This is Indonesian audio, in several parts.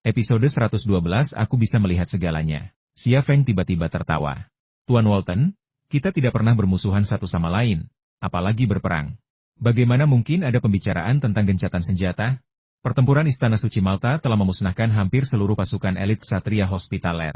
Episode 112 Aku bisa melihat segalanya. Xia Feng tiba-tiba tertawa. Tuan Walton, kita tidak pernah bermusuhan satu sama lain, apalagi berperang. Bagaimana mungkin ada pembicaraan tentang gencatan senjata? Pertempuran Istana Suci Malta telah memusnahkan hampir seluruh pasukan elit Ksatria Hospitaler.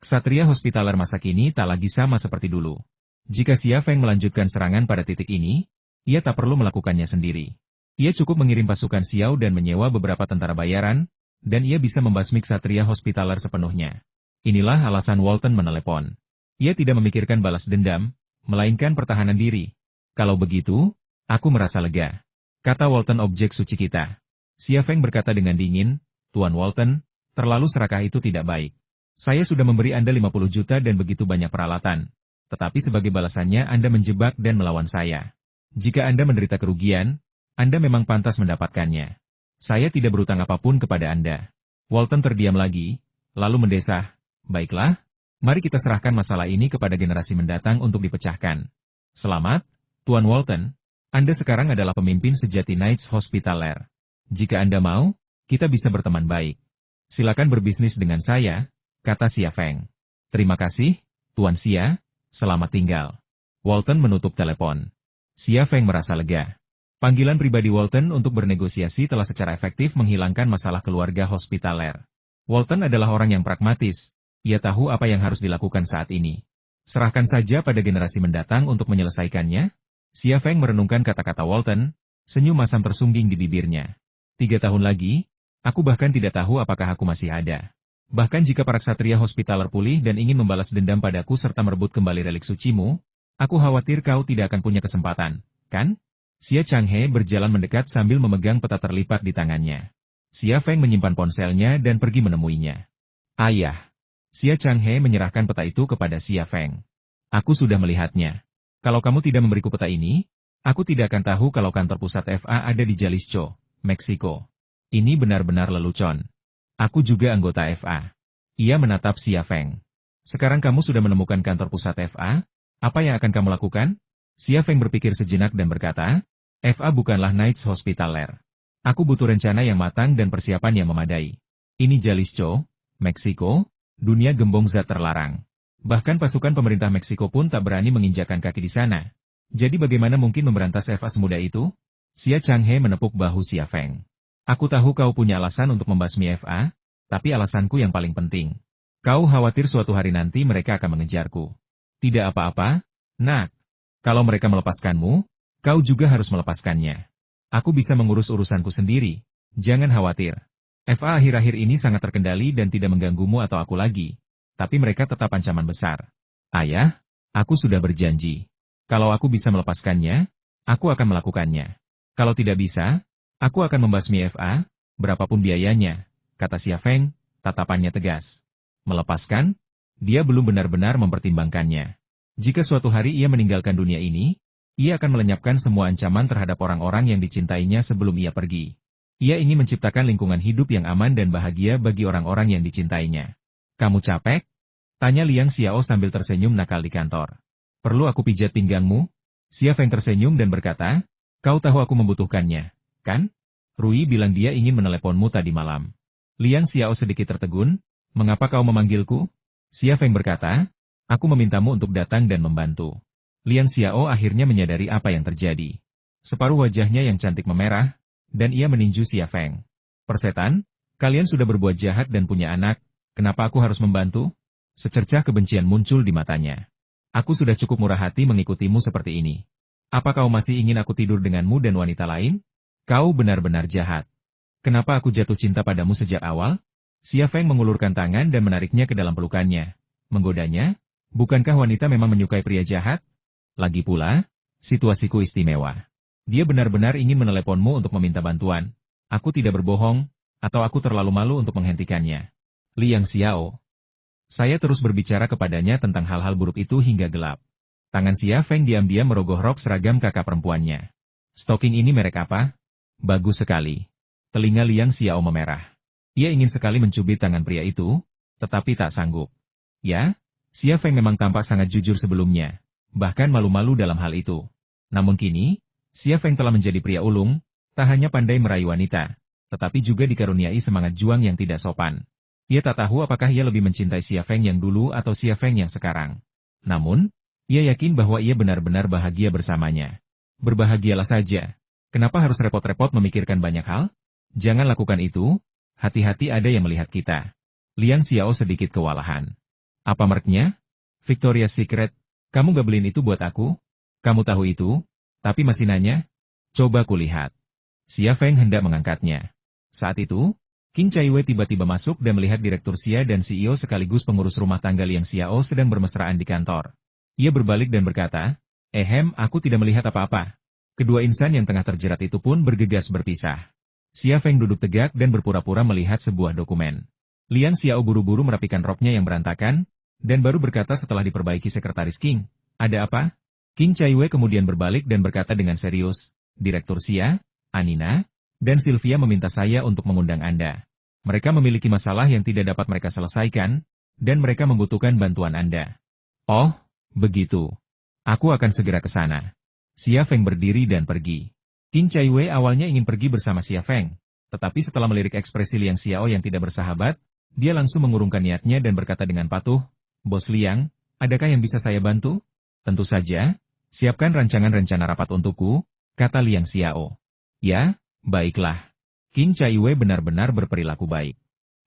Ksatria Hospitaler masa kini tak lagi sama seperti dulu. Jika Xia Feng melanjutkan serangan pada titik ini, ia tak perlu melakukannya sendiri. Ia cukup mengirim pasukan Xiao dan menyewa beberapa tentara bayaran, dan ia bisa membasmi Ksatria Hospitaler sepenuhnya. Inilah alasan Walton menelepon. Ia tidak memikirkan balas dendam, melainkan pertahanan diri. Kalau begitu, aku merasa lega. Kata Walton objek suci kita. Xia Feng berkata dengan dingin, Tuan Walton, terlalu serakah itu tidak baik. Saya sudah memberi Anda 50 juta dan begitu banyak peralatan. Tetapi sebagai balasannya Anda menjebak dan melawan saya. Jika Anda menderita kerugian, Anda memang pantas mendapatkannya. Saya tidak berutang apapun kepada Anda. Walton terdiam lagi, lalu mendesah, baiklah, mari kita serahkan masalah ini kepada generasi mendatang untuk dipecahkan. Selamat, Tuan Walton, Anda sekarang adalah pemimpin sejati Knights Hospitaler. Jika Anda mau, kita bisa berteman baik. Silakan berbisnis dengan saya, kata Xia Feng. Terima kasih, Tuan Xia, selamat tinggal. Walton menutup telepon. Xia Feng merasa lega. Panggilan pribadi Walton untuk bernegosiasi telah secara efektif menghilangkan masalah keluarga Hospitaler. Walton adalah orang yang pragmatis, ia tahu apa yang harus dilakukan saat ini. Serahkan saja pada generasi mendatang untuk menyelesaikannya. Xia Feng merenungkan kata-kata Walton, senyum masam tersungging di bibirnya. 3 tahun lagi, aku bahkan tidak tahu apakah aku masih ada. Bahkan jika para ksatria Hospitaler pulih dan ingin membalas dendam padaku serta merebut kembali relik sucimu, aku khawatir kau tidak akan punya kesempatan, kan? Xia Changhe berjalan mendekat sambil memegang peta terlipat di tangannya. Xia Feng menyimpan ponselnya dan pergi menemuinya. Ayah. Xia Changhe menyerahkan peta itu kepada Xia Feng. Aku sudah melihatnya. Kalau kamu tidak memberiku peta ini, aku tidak akan tahu kalau kantor pusat FA ada di Jalisco, Meksiko. Ini benar-benar lelucon. Aku juga anggota FA. Ia menatap Xia Feng. Sekarang kamu sudah menemukan kantor pusat FA, apa yang akan kamu lakukan? Xia Feng berpikir sejenak dan berkata, FA bukanlah Knights Hospitaler. Aku butuh rencana yang matang dan persiapan yang memadai. Ini Jalisco, Meksiko, dunia gembong zat terlarang. Bahkan pasukan pemerintah Meksiko pun tak berani menginjakan kaki di sana. Jadi bagaimana mungkin memberantas FA semudah itu? Xia Changhe menepuk bahu Xia Feng. Aku tahu kau punya alasan untuk membasmi FA, tapi alasanku yang paling penting. Kau khawatir suatu hari nanti mereka akan mengejarku. Tidak apa-apa, nak. Kalau mereka melepaskanmu, kau juga harus melepaskannya. Aku bisa mengurus urusanku sendiri, jangan khawatir. FA akhir-akhir ini sangat terkendali dan tidak mengganggumu atau aku lagi. Tapi mereka tetap ancaman besar. Ayah, aku sudah berjanji. Kalau aku bisa melepaskannya, aku akan melakukannya. Kalau tidak bisa, aku akan membasmi FA, berapapun biayanya, kata Xia Feng, tatapannya tegas. Melepaskan? Dia belum benar-benar mempertimbangkannya. Jika suatu hari ia meninggalkan dunia ini, ia akan melenyapkan semua ancaman terhadap orang-orang yang dicintainya sebelum ia pergi. Ia ingin menciptakan lingkungan hidup yang aman dan bahagia bagi orang-orang yang dicintainya. Kamu capek? Tanya Liang Xiao sambil tersenyum nakal di kantor. Perlu aku pijat pinggangmu? Xia Feng tersenyum dan berkata, kau tahu aku membutuhkannya, kan? Rui bilang dia ingin meneleponmu tadi malam. Liang Xiao sedikit tertegun, mengapa kau memanggilku? Xia Feng berkata, aku memintamu untuk datang dan membantu. Liang Xiao akhirnya menyadari apa yang terjadi. Separuh wajahnya yang cantik memerah, dan ia meninju Xia Feng. Persetan, kalian sudah berbuat jahat dan punya anak, kenapa aku harus membantu? Secercah kebencian muncul di matanya. Aku sudah cukup murah hati mengikutimu seperti ini. Apa kau masih ingin aku tidur denganmu dan wanita lain? Kau benar-benar jahat. Kenapa aku jatuh cinta padamu sejak awal? Xia Feng mengulurkan tangan dan menariknya ke dalam pelukannya. Menggodanya, bukankah wanita memang menyukai pria jahat? Lagi pula, situasiku istimewa. Dia benar-benar ingin meneleponmu untuk meminta bantuan. Aku tidak berbohong, atau aku terlalu malu untuk menghentikannya. Liang Xiao. Saya terus berbicara kepadanya tentang hal-hal buruk itu hingga gelap. Tangan Xia Feng diam-diam merogoh rok seragam kakak perempuannya. Stocking ini merek apa? Bagus sekali. Telinga Liang Xiao memerah. Ia ingin sekali mencubit tangan pria itu, tetapi tak sanggup. Ya, Xia Feng memang tampak sangat jujur sebelumnya. Bahkan malu-malu dalam hal itu. Namun kini, Xia Feng telah menjadi pria ulung, tak hanya pandai meraih wanita, tetapi juga dikaruniai semangat juang yang tidak sopan. Ia tak tahu apakah ia lebih mencintai Xia Feng yang dulu atau Xia Feng yang sekarang. Namun, ia yakin bahwa ia benar-benar bahagia bersamanya. Berbahagialah saja. Kenapa harus repot-repot memikirkan banyak hal? Jangan lakukan itu, hati-hati ada yang melihat kita. Liang Xiao sedikit kewalahan. Apa mereknya? Victoria's Secret. Kamu gak beliin itu buat aku? Kamu tahu itu, tapi masih nanya? Coba kulihat. Xia Feng hendak mengangkatnya. Saat itu, Qin Chaiwei tiba-tiba masuk dan melihat Direktur Xia dan CEO sekaligus pengurus rumah tangga Liang Xiao sedang bermesraan di kantor. Ia berbalik dan berkata, aku tidak melihat apa-apa. Kedua insan yang tengah terjerat itu pun bergegas berpisah. Xia Feng duduk tegak dan berpura-pura melihat sebuah dokumen. Liang Xiao buru-buru merapikan roknya yang berantakan, dan baru berkata setelah diperbaiki sekretaris King, ada apa? Qin Chaiwei kemudian berbalik dan berkata dengan serius, Direktur Xia, Anina, dan Sylvia meminta saya untuk mengundang Anda. Mereka memiliki masalah yang tidak dapat mereka selesaikan, dan mereka membutuhkan bantuan Anda. Oh, begitu. Aku akan segera ke sana. Xia Feng berdiri dan pergi. Qin Chaiwei awalnya ingin pergi bersama Xia Feng, tetapi setelah melirik ekspresi Liang Xiao yang tidak bersahabat, dia langsung mengurungkan niatnya dan berkata dengan patuh, Bos Liang, adakah yang bisa saya bantu? Tentu saja, siapkan rancangan rencana rapat untukku, kata Liang Xiao. Ya, baiklah. Qin Chaiwei benar-benar berperilaku baik.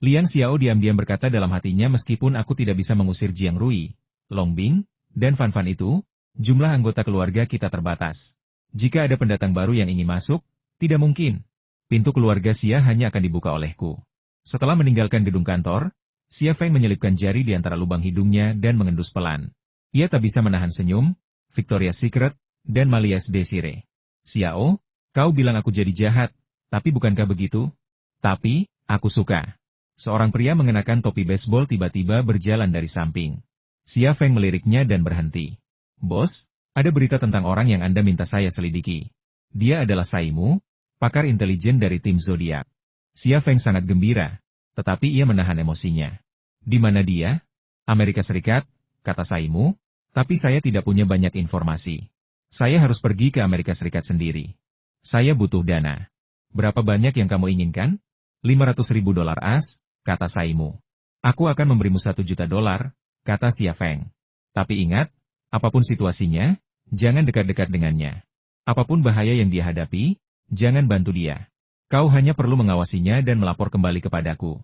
Liang Xiao diam-diam berkata dalam hatinya meskipun aku tidak bisa mengusir Jiang Rui, Long Bing, dan Fan Fan itu, jumlah anggota keluarga kita terbatas. Jika ada pendatang baru yang ingin masuk, tidak mungkin. Pintu keluarga Xia hanya akan dibuka olehku. Setelah meninggalkan gedung kantor, Xia Feng menyelipkan jari di antara lubang hidungnya dan mengendus pelan. Ia tak bisa menahan senyum, Victoria's Secret, dan Malias Desire. Xiao, kau bilang aku jadi jahat. Tapi bukankah begitu? Tapi, aku suka. Seorang pria mengenakan topi baseball tiba-tiba berjalan dari samping. Xia Feng meliriknya dan berhenti. Bos, ada berita tentang orang yang Anda minta saya selidiki. Dia adalah Saimu, pakar intelijen dari tim Zodiak. Xia Feng sangat gembira, tetapi ia menahan emosinya. Di mana dia? Amerika Serikat, kata Saimu, tapi saya tidak punya banyak informasi. Saya harus pergi ke Amerika Serikat sendiri. Saya butuh dana. Berapa banyak yang kamu inginkan? $500.000 AS, kata Saimu. Aku akan memberimu $1 juta, kata Xia Feng. Tapi ingat, apapun situasinya, jangan dekat-dekat dengannya. Apapun bahaya yang dia hadapi, jangan bantu dia. Kau hanya perlu mengawasinya dan melapor kembali kepadaku.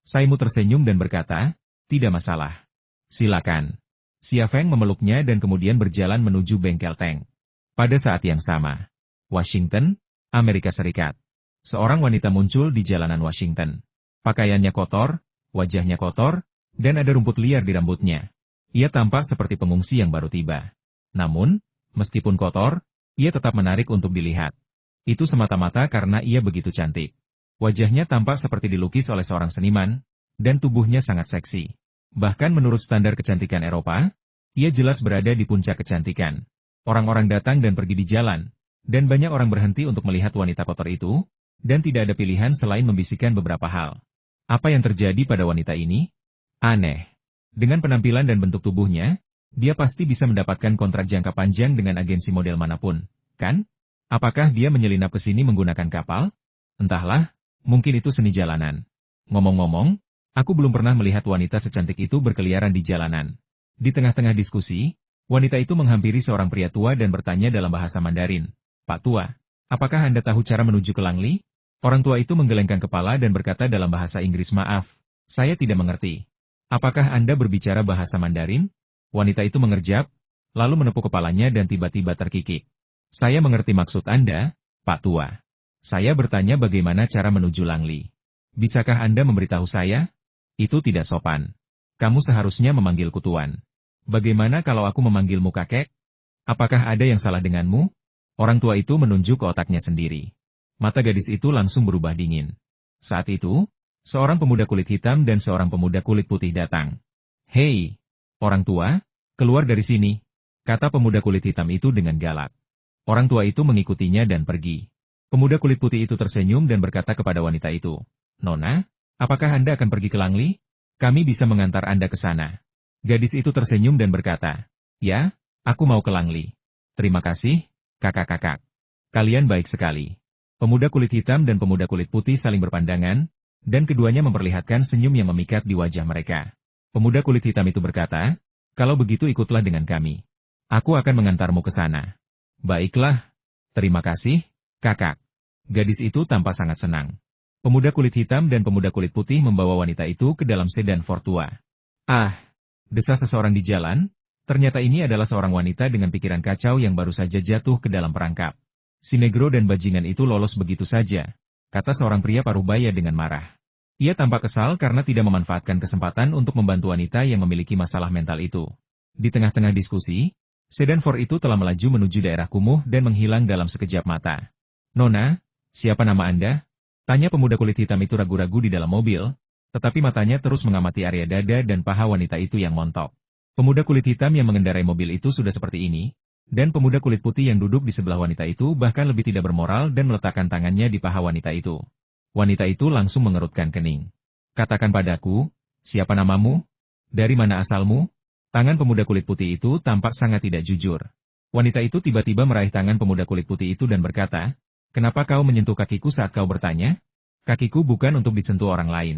Saimu tersenyum dan berkata, tidak masalah. Silakan. Xia Feng memeluknya dan kemudian berjalan menuju bengkel tank. Pada saat yang sama, Washington, Amerika Serikat. Seorang wanita muncul di jalanan Washington. Pakaiannya kotor, wajahnya kotor, dan ada rumput liar di rambutnya. Ia tampak seperti pengungsi yang baru tiba. Namun, meskipun kotor, ia tetap menarik untuk dilihat. Itu semata-mata karena ia begitu cantik. Wajahnya tampak seperti dilukis oleh seorang seniman, dan tubuhnya sangat seksi. Bahkan menurut standar kecantikan Eropa, ia jelas berada di puncak kecantikan. Orang-orang datang dan pergi di jalan, dan banyak orang berhenti untuk melihat wanita kotor itu, dan tidak ada pilihan selain membisikkan beberapa hal. Apa yang terjadi pada wanita ini? Aneh. Dengan penampilan dan bentuk tubuhnya, dia pasti bisa mendapatkan kontrak jangka panjang dengan agensi model manapun, kan? Apakah dia menyelinap ke sini menggunakan kapal? Entahlah, mungkin itu seni jalanan. Ngomong-ngomong, aku belum pernah melihat wanita secantik itu berkeliaran di jalanan. Di tengah-tengah diskusi, wanita itu menghampiri seorang pria tua dan bertanya dalam bahasa Mandarin, Pak Tua, apakah Anda tahu cara menuju ke Langley? Orang tua itu menggelengkan kepala dan berkata dalam bahasa Inggris, maaf, saya tidak mengerti. Apakah Anda berbicara bahasa Mandarin? Wanita itu mengerjap, lalu menepuk kepalanya dan tiba-tiba terkikik. Saya mengerti maksud Anda, Pak Tua. Saya bertanya bagaimana cara menuju Langley. Bisakah Anda memberitahu saya? Itu tidak sopan. Kamu seharusnya memanggilku Tuan. Bagaimana kalau aku memanggilmu kakek? Apakah ada yang salah denganmu? Orang tua itu menunjuk ke otaknya sendiri. Mata gadis itu langsung berubah dingin. Saat itu, seorang pemuda kulit hitam dan seorang pemuda kulit putih datang. Hei, orang tua, keluar dari sini, kata pemuda kulit hitam itu dengan galak. Orang tua itu mengikutinya dan pergi. Pemuda kulit putih itu tersenyum dan berkata kepada wanita itu, Nona, apakah Anda akan pergi ke Langley? Kami bisa mengantar Anda ke sana. Gadis itu tersenyum dan berkata, ya, aku mau ke Langley. Terima kasih, kakak-kakak. Kalian baik sekali. Pemuda kulit hitam dan pemuda kulit putih saling berpandangan, dan keduanya memperlihatkan senyum yang memikat di wajah mereka. Pemuda kulit hitam itu berkata, "Kalau begitu ikutlah dengan kami. Aku akan mengantarmu ke sana." "Baiklah. Terima kasih, kakak." Gadis itu tampak sangat senang. Pemuda kulit hitam dan pemuda kulit putih membawa wanita itu ke dalam sedan Ford tua. "Ah!" desah seseorang di jalan. Ternyata ini adalah seorang wanita dengan pikiran kacau yang baru saja jatuh ke dalam perangkap. Si negro dan bajingan itu lolos begitu saja, kata seorang pria parubaya dengan marah. Ia tampak kesal karena tidak memanfaatkan kesempatan untuk membantu wanita yang memiliki masalah mental itu. Di tengah-tengah diskusi, sedan Ford itu telah melaju menuju daerah kumuh dan menghilang dalam sekejap mata. "Nona, siapa nama Anda?" tanya pemuda kulit hitam itu ragu-ragu di dalam mobil, tetapi matanya terus mengamati area dada dan paha wanita itu yang montok. Pemuda kulit hitam yang mengendarai mobil itu sudah seperti ini, dan pemuda kulit putih yang duduk di sebelah wanita itu bahkan lebih tidak bermoral dan meletakkan tangannya di paha wanita itu. Wanita itu langsung mengerutkan kening. "Katakan padaku, siapa namamu? Dari mana asalmu?" Tangan pemuda kulit putih itu tampak sangat tidak jujur. Wanita itu tiba-tiba meraih tangan pemuda kulit putih itu dan berkata, "Kenapa kau menyentuh kakiku saat kau bertanya? Kakiku bukan untuk disentuh orang lain.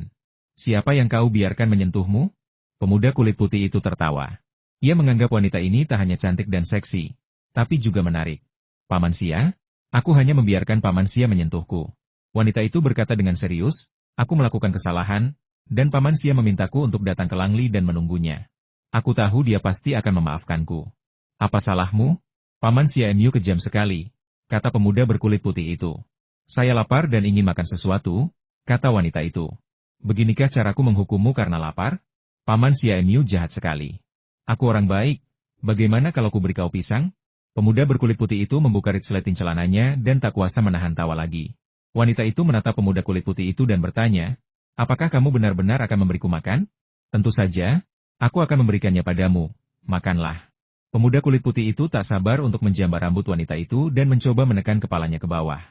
Siapa yang kau biarkan menyentuhmu?" Pemuda kulit putih itu tertawa. Ia menganggap wanita ini tak hanya cantik dan seksi, tapi juga menarik. "Paman Sia, aku hanya membiarkan Paman Sia menyentuhku." Wanita itu berkata dengan serius, "Aku melakukan kesalahan, dan Paman Sia memintaku untuk datang ke Langli dan menunggunya. Aku tahu dia pasti akan memaafkanku." "Apa salahmu? Paman Sia Mu kejam sekali," kata pemuda berkulit putih itu. "Saya lapar dan ingin makan sesuatu," kata wanita itu. "Beginikah caraku menghukummu karena lapar? Paman Sia Mu jahat sekali. Aku orang baik, bagaimana kalau ku beri kau pisang?" Pemuda berkulit putih itu membuka resleting celananya dan tak kuasa menahan tawa lagi. Wanita itu menatap pemuda kulit putih itu dan bertanya, "Apakah kamu benar-benar akan memberiku makan?" "Tentu saja, aku akan memberikannya padamu, makanlah." Pemuda kulit putih itu tak sabar untuk menjambar rambut wanita itu dan mencoba menekan kepalanya ke bawah.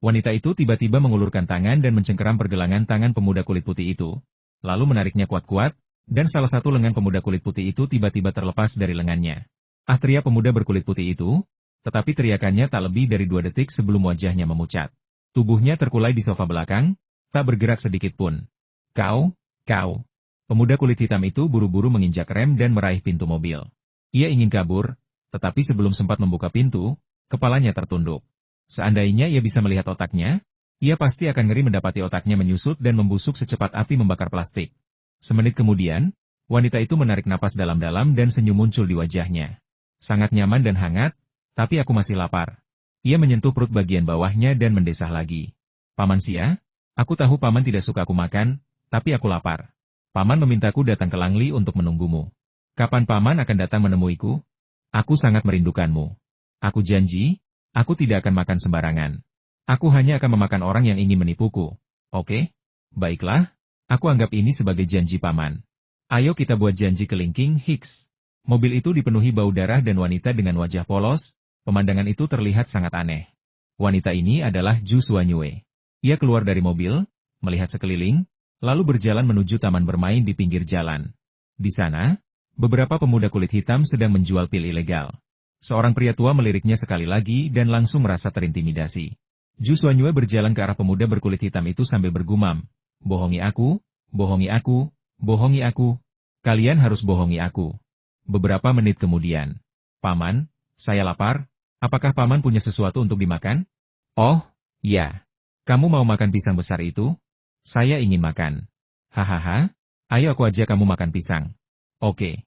Wanita itu tiba-tiba mengulurkan tangan dan mencengkeram pergelangan tangan pemuda kulit putih itu, lalu menariknya kuat-kuat, dan salah satu lengan pemuda kulit putih itu tiba-tiba terlepas dari lengannya. "Ah!" teriak pemuda berkulit putih itu, tetapi teriakannya tak lebih dari 2 detik sebelum wajahnya memucat. Tubuhnya terkulai di sofa belakang, tak bergerak sedikit pun. Kau! Pemuda kulit hitam itu buru-buru menginjak rem dan meraih pintu mobil. Ia ingin kabur, tetapi sebelum sempat membuka pintu, kepalanya tertunduk. Seandainya ia bisa melihat otaknya, ia pasti akan ngeri mendapati otaknya menyusut dan membusuk secepat api membakar plastik. Semenit kemudian, wanita itu menarik napas dalam-dalam dan senyum muncul di wajahnya. "Sangat nyaman dan hangat, tapi aku masih lapar." Ia menyentuh perut bagian bawahnya dan mendesah lagi. "Paman Sia, aku tahu Paman tidak suka aku makan, tapi aku lapar. Paman memintaku datang ke Langli untuk menunggumu. Kapan Paman akan datang menemuiku? Aku sangat merindukanmu. Aku janji, aku tidak akan makan sembarangan. Aku hanya akan memakan orang yang ingin menipuku. Oke? Baiklah. Aku anggap ini sebagai janji Paman. Ayo kita buat janji kelingking, Hicks." Mobil itu dipenuhi bau darah dan wanita dengan wajah polos. Pemandangan itu terlihat sangat aneh. Wanita ini adalah Ju Suanyue. Ia keluar dari mobil, melihat sekeliling, lalu berjalan menuju taman bermain di pinggir jalan. Di sana, beberapa pemuda kulit hitam sedang menjual pil ilegal. Seorang pria tua meliriknya sekali lagi dan langsung merasa terintimidasi. Ju Suanyue berjalan ke arah pemuda berkulit hitam itu sambil bergumam, "Bohongi aku, bohongi aku, bohongi aku. Kalian harus bohongi aku." Beberapa menit kemudian, "Paman, saya lapar. Apakah Paman punya sesuatu untuk dimakan?" "Oh, ya. Kamu mau makan pisang besar itu? Saya ingin makan." "Hahaha, ayo aku ajak kamu makan pisang." Oke,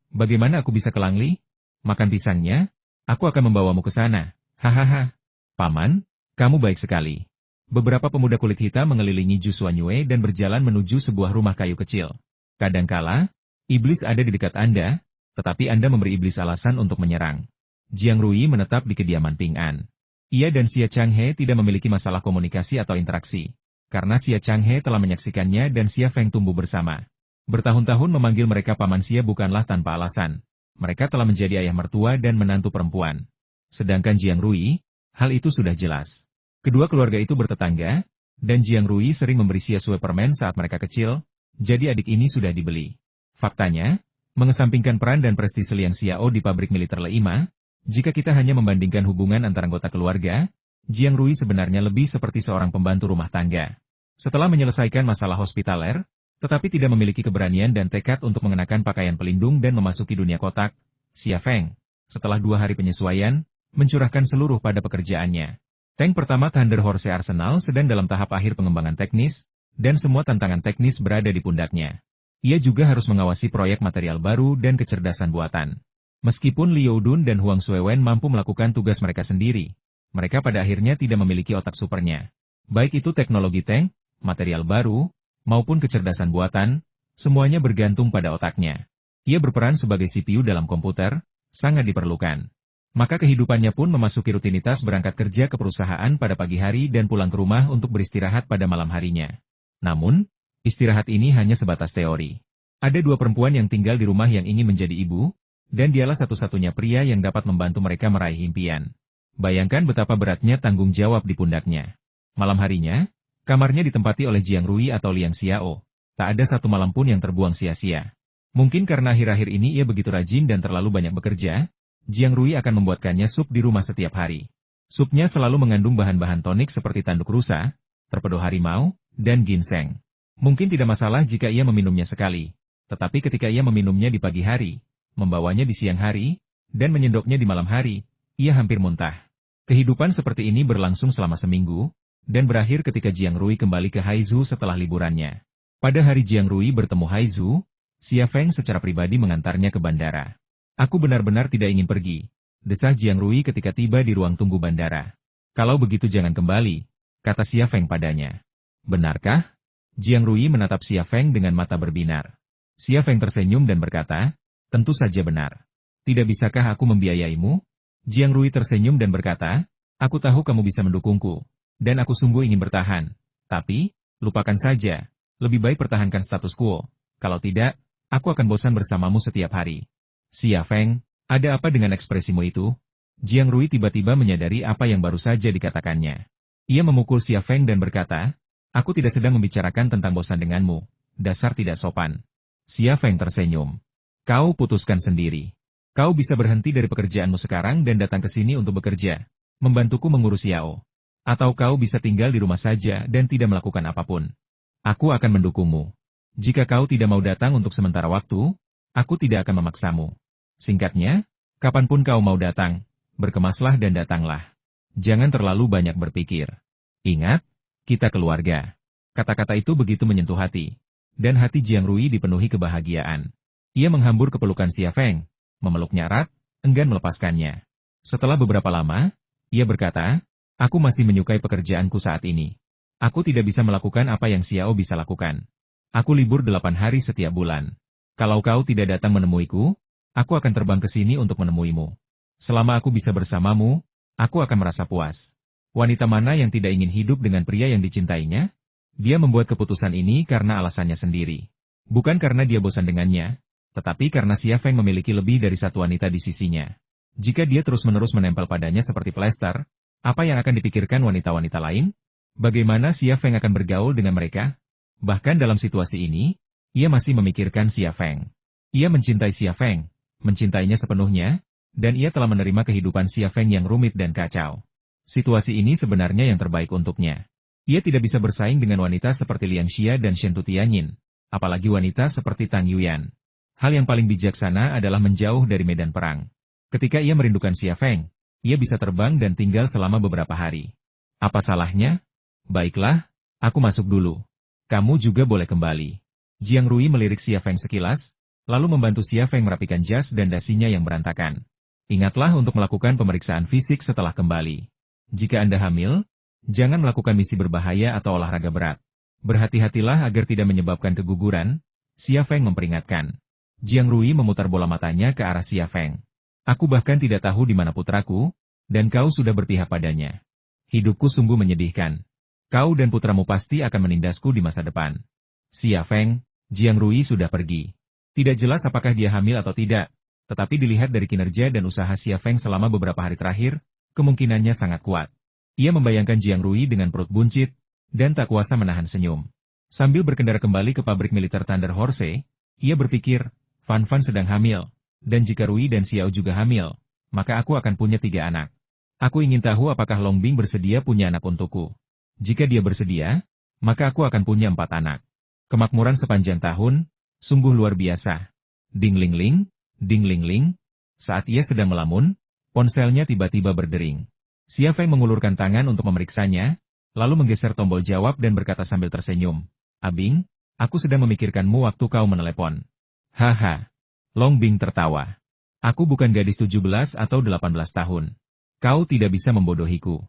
bagaimana aku bisa ke Langli? Makan pisangnya? Aku akan membawamu ke sana." "Hahaha. Paman, kamu baik sekali." Beberapa pemuda kulit hitam mengelilingi Ju Suanyue dan berjalan menuju sebuah rumah kayu kecil. "Kadangkala, iblis ada di dekat Anda, tetapi Anda memberi iblis alasan untuk menyerang." Jiang Rui menetap di kediaman Ping An. Ia dan Xia Changhe tidak memiliki masalah komunikasi atau interaksi, karena Xia Changhe telah menyaksikannya dan Xia Feng tumbuh bersama. Bertahun-tahun memanggil mereka Paman Xia bukanlah tanpa alasan. Mereka telah menjadi ayah mertua dan menantu perempuan. Sedangkan Jiang Rui, hal itu sudah jelas. Kedua keluarga itu bertetangga, dan Jiang Rui sering memberi Xia Sue permen saat mereka kecil, jadi adik ini sudah dibeli. Faktanya, mengesampingkan peran dan prestise Liang Xiao di pabrik militer Le Ima, jika kita hanya membandingkan hubungan antara anggota keluarga, Jiang Rui sebenarnya lebih seperti seorang pembantu rumah tangga. Setelah menyelesaikan masalah hospitaler, tetapi tidak memiliki keberanian dan tekad untuk mengenakan pakaian pelindung dan memasuki dunia kotak, Xia Feng, setelah 2 hari penyesuaian, mencurahkan seluruh pada pekerjaannya. Tank pertama Thunder Horse Arsenal sedang dalam tahap akhir pengembangan teknis, dan semua tantangan teknis berada di pundaknya. Ia juga harus mengawasi proyek material baru dan kecerdasan buatan. Meskipun Liu Dun dan Huang Xuewen mampu melakukan tugas mereka sendiri, mereka pada akhirnya tidak memiliki otak supernya. Baik itu teknologi tank, material baru, maupun kecerdasan buatan, semuanya bergantung pada otaknya. Ia berperan sebagai CPU dalam komputer, sangat diperlukan. Maka kehidupannya pun memasuki rutinitas berangkat kerja ke perusahaan pada pagi hari dan pulang ke rumah untuk beristirahat pada malam harinya. Namun, istirahat ini hanya sebatas teori. Ada 2 perempuan yang tinggal di rumah yang ingin menjadi ibu, dan dialah satu-satunya pria yang dapat membantu mereka meraih impian. Bayangkan betapa beratnya tanggung jawab di pundaknya. Malam harinya, kamarnya ditempati oleh Jiang Rui atau Liang Xiao. Tak ada satu malam pun yang terbuang sia-sia. Mungkin karena akhir-akhir ini ia begitu rajin dan terlalu banyak bekerja, Jiang Rui akan membuatkannya sup di rumah setiap hari. Supnya selalu mengandung bahan-bahan tonik seperti tanduk rusa, terpedo harimau, dan ginseng. Mungkin tidak masalah jika ia meminumnya sekali, tetapi ketika ia meminumnya di pagi hari, membawanya di siang hari, dan menyendoknya di malam hari, ia hampir muntah. Kehidupan seperti ini berlangsung selama seminggu, dan berakhir ketika Jiang Rui kembali ke Haizu setelah liburannya. Pada hari Jiang Rui bertemu Haizu, Xia Feng secara pribadi mengantarnya ke bandara. Aku benar-benar tidak ingin pergi, desah Jiang Rui ketika tiba di ruang tunggu bandara. Kalau begitu jangan kembali, kata Xia Feng padanya. Benarkah? Jiang Rui menatap Xia Feng dengan mata berbinar. Xia Feng tersenyum dan berkata, tentu saja benar. Tidak bisakah aku membiayaimu? Jiang Rui tersenyum dan berkata, aku tahu kamu bisa mendukungku, dan aku sungguh ingin bertahan. Tapi, lupakan saja, lebih baik pertahankan status quo. Kalau tidak, aku akan bosan bersamamu setiap hari. Xia Feng, ada apa dengan ekspresimu itu? Jiang Rui tiba-tiba menyadari apa yang baru saja dikatakannya. Ia memukul Xia Feng dan berkata, aku tidak sedang membicarakan tentang bosan denganmu, dasar tidak sopan. Xia Feng tersenyum. Kau putuskan sendiri. Kau bisa berhenti dari pekerjaanmu sekarang dan datang ke sini untuk bekerja, membantuku mengurus Yao. Atau kau bisa tinggal di rumah saja dan tidak melakukan apapun. Aku akan mendukungmu. Jika kau tidak mau datang untuk sementara waktu, aku tidak akan memaksamu. Singkatnya, kapanpun kau mau datang, berkemaslah dan datanglah. Jangan terlalu banyak berpikir. Ingat, kita keluarga. Kata-kata itu begitu menyentuh hati. Dan hati Jiang Rui dipenuhi kebahagiaan. Ia menghambur ke pelukan Xia Feng, memeluknya erat, enggan melepaskannya. Setelah beberapa lama, ia berkata, aku masih menyukai pekerjaanku saat ini. Aku tidak bisa melakukan apa yang Xiao bisa lakukan. Aku libur 8 hari setiap bulan. Kalau kau tidak datang menemuiku, aku akan terbang ke sini untuk menemuimu. Selama aku bisa bersamamu, aku akan merasa puas. Wanita mana yang tidak ingin hidup dengan pria yang dicintainya? Dia membuat keputusan ini karena alasannya sendiri. Bukan karena dia bosan dengannya, tetapi karena Xia Feng memiliki lebih dari satu wanita di sisinya. Jika dia terus-menerus menempel padanya seperti plester, apa yang akan dipikirkan wanita-wanita lain? Bagaimana Xia Feng akan bergaul dengan mereka? Bahkan dalam situasi ini, ia masih memikirkan Xia Feng. Ia mencintai Xia Feng, mencintainya sepenuhnya, dan ia telah menerima kehidupan Xia Feng yang rumit dan kacau. Situasi ini sebenarnya yang terbaik untuknya. Ia tidak bisa bersaing dengan wanita seperti Liang Xia dan Shen Tutianyin, apalagi wanita seperti Tang Yuyan. Hal yang paling bijaksana adalah menjauh dari medan perang. Ketika ia merindukan Xia Feng, ia bisa terbang dan tinggal selama beberapa hari. Apa salahnya? Baiklah, aku masuk dulu. Kamu juga boleh kembali. Jiang Rui melirik Xia Feng sekilas, lalu membantu Xia Feng merapikan jas dan dasinya yang berantakan. Ingatlah untuk melakukan pemeriksaan fisik setelah kembali. Jika Anda hamil, jangan melakukan misi berbahaya atau olahraga berat. Berhati-hatilah agar tidak menyebabkan keguguran, Xia Feng memperingatkan. Jiang Rui memutar bola matanya ke arah Xia Feng. Aku bahkan tidak tahu di mana putraku, dan kau sudah berpihak padanya. Hidupku sungguh menyedihkan. Kau dan putramu pasti akan menindasku di masa depan. Xia Feng, Jiang Rui sudah pergi. Tidak jelas apakah dia hamil atau tidak, tetapi dilihat dari kinerja dan usaha Xia Feng selama beberapa hari terakhir, kemungkinannya sangat kuat. Ia membayangkan Jiang Rui dengan perut buncit, dan tak kuasa menahan senyum. Sambil berkendara kembali ke pabrik militer Thunder Horse, ia berpikir, Fan Fan sedang hamil, dan jika Rui dan Xiao juga hamil, maka aku akan punya 3 anak. Aku ingin tahu apakah Long Bing bersedia punya anak untukku. Jika dia bersedia, maka aku akan punya 4 anak. Kemakmuran sepanjang tahun, sungguh luar biasa. Ding ling ling, ding ling ling. Saat ia sedang melamun, ponselnya tiba-tiba berdering. Xia Feng mengulurkan tangan untuk memeriksanya, lalu menggeser tombol jawab dan berkata sambil tersenyum. Abing, aku sedang memikirkanmu waktu kau menelepon. Haha. Long Bing tertawa. Aku bukan gadis 17 atau 18 tahun. Kau tidak bisa membodohiku.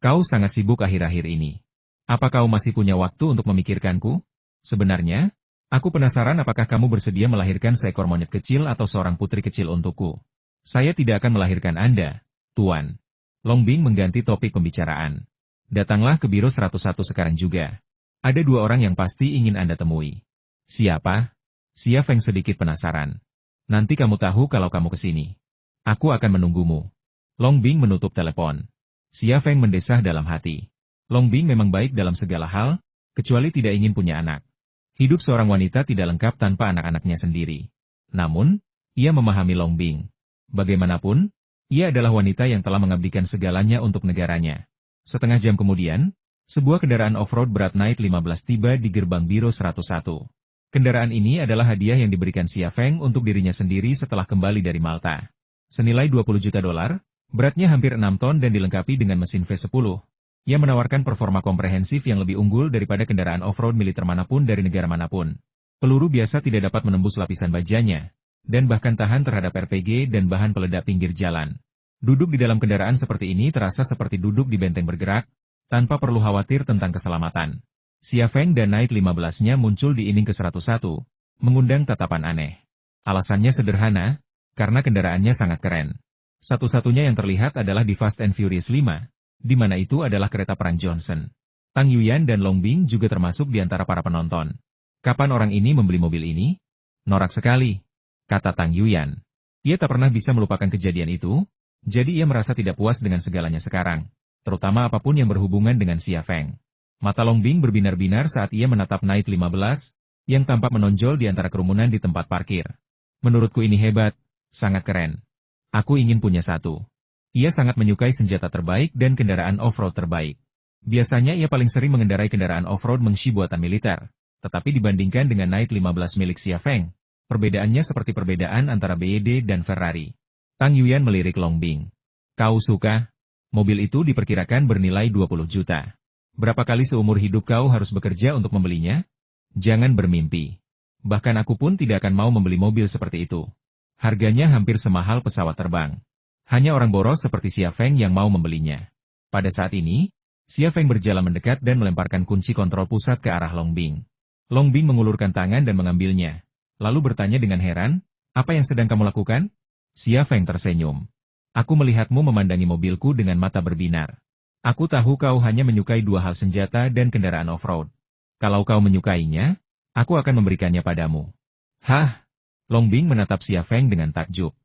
Kau sangat sibuk akhir-akhir ini. Apa kau masih punya waktu untuk memikirkanku? Sebenarnya, aku penasaran apakah kamu bersedia melahirkan seekor monyet kecil atau seorang putri kecil untukku. Saya tidak akan melahirkan Anda, Tuan. Long Bing mengganti topik pembicaraan. Datanglah ke Biro 101 sekarang juga. Ada 2 orang yang pasti ingin Anda temui. Siapa? Xia Feng sedikit penasaran. Nanti kamu tahu kalau kamu kesini. Aku akan menunggumu. Long Bing menutup telepon. Xia Feng mendesah dalam hati. Long Bing memang baik dalam segala hal, kecuali tidak ingin punya anak. Hidup seorang wanita tidak lengkap tanpa anak-anaknya sendiri. Namun, ia memahami Long Bing. Bagaimanapun, ia adalah wanita yang telah mengabdikan segalanya untuk negaranya. Setengah jam kemudian, sebuah kendaraan off-road berat Night 15 tiba di gerbang Biro 101. Kendaraan ini adalah hadiah yang diberikan Xia Feng untuk dirinya sendiri setelah kembali dari Malta. Senilai 20 juta dolar, beratnya hampir 6 ton dan dilengkapi dengan mesin V10. Ia menawarkan performa komprehensif yang lebih unggul daripada kendaraan off-road militer manapun dari negara manapun. Peluru biasa tidak dapat menembus lapisan bajanya, dan bahkan tahan terhadap RPG dan bahan peledak pinggir jalan. Duduk di dalam kendaraan seperti ini terasa seperti duduk di benteng bergerak, tanpa perlu khawatir tentang keselamatan. Xia Feng dan Night 15-nya muncul di inning ke-101, mengundang tatapan aneh. Alasannya sederhana, karena kendaraannya sangat keren. Satu-satunya yang terlihat adalah di Fast and Furious 5, di mana itu adalah kereta perang Johnson. Tang Yuyan dan Long Bing juga termasuk di antara para penonton. Kapan orang ini membeli mobil ini? Norak sekali, kata Tang Yuyan. Ia tak pernah bisa melupakan kejadian itu, jadi ia merasa tidak puas dengan segalanya sekarang, terutama apapun yang berhubungan dengan Xia Feng. Mata Long Bing berbinar-binar saat ia menatap Night 15, yang tampak menonjol di antara kerumunan di tempat parkir. Menurutku ini hebat, sangat keren. Aku ingin punya satu. Ia sangat menyukai senjata terbaik dan kendaraan off-road terbaik. Biasanya ia paling sering mengendarai kendaraan off-road Mengshi buatan militer, tetapi dibandingkan dengan Night 15 milik Xia Feng, perbedaannya seperti perbedaan antara BYD dan Ferrari. Tang Yuyan melirik Long Bing. Kau suka? Mobil itu diperkirakan bernilai 20 juta. Berapa kali seumur hidup kau harus bekerja untuk membelinya? Jangan bermimpi. Bahkan aku pun tidak akan mau membeli mobil seperti itu. Harganya hampir semahal pesawat terbang. Hanya orang boros seperti Xia Feng yang mau membelinya. Pada saat ini, Xia Feng berjalan mendekat dan melemparkan kunci kontrol pusat ke arah Long Bing. Long Bing mengulurkan tangan dan mengambilnya. Lalu bertanya dengan heran, apa yang sedang kamu lakukan? Xia Feng tersenyum. Aku melihatmu memandangi mobilku dengan mata berbinar. Aku tahu kau hanya menyukai 2 hal senjata dan kendaraan off-road. Kalau kau menyukainya, aku akan memberikannya padamu. Hah? Long Bing menatap Xia Feng dengan takjub.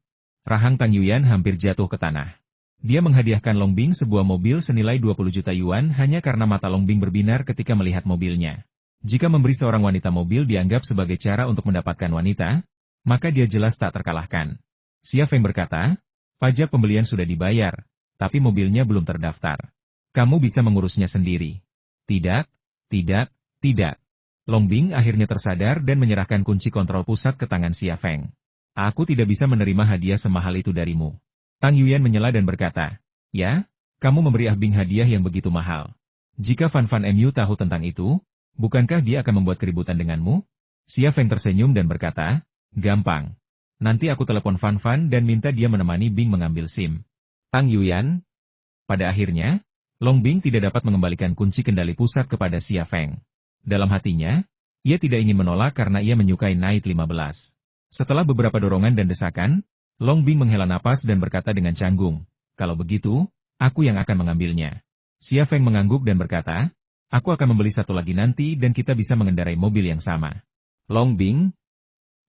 Rahang Tang Yuyan hampir jatuh ke tanah. Dia menghadiahkan Long Bing sebuah mobil senilai 20 juta yuan hanya karena mata Long Bing berbinar ketika melihat mobilnya. Jika memberi seorang wanita mobil dianggap sebagai cara untuk mendapatkan wanita, maka dia jelas tak terkalahkan. Xia Feng berkata, pajak pembelian sudah dibayar, tapi mobilnya belum terdaftar. Kamu bisa mengurusnya sendiri. Tidak, tidak, tidak. Long Bing akhirnya tersadar dan menyerahkan kunci kontrol pusat ke tangan Xia Feng. Aku tidak bisa menerima hadiah semahal itu darimu. Tang Yuyan menyela dan berkata, ya, kamu memberi Ah Bing hadiah yang begitu mahal. Jika Fan Fan MU tahu tentang itu, bukankah dia akan membuat keributan denganmu? Xia Feng tersenyum dan berkata, gampang. Nanti aku telepon Fan Fan dan minta dia menemani Bing mengambil SIM. Tang Yuyan. Pada akhirnya, Long Bing tidak dapat mengembalikan kunci kendali pusat kepada Xia Feng. Dalam hatinya, ia tidak ingin menolak karena ia menyukai Night 15. Setelah beberapa dorongan dan desakan, Long Bing menghela napas dan berkata dengan canggung, kalau begitu, aku yang akan mengambilnya. Xia Feng mengangguk dan berkata, aku akan membeli satu lagi nanti dan kita bisa mengendarai mobil yang sama. Long Bing?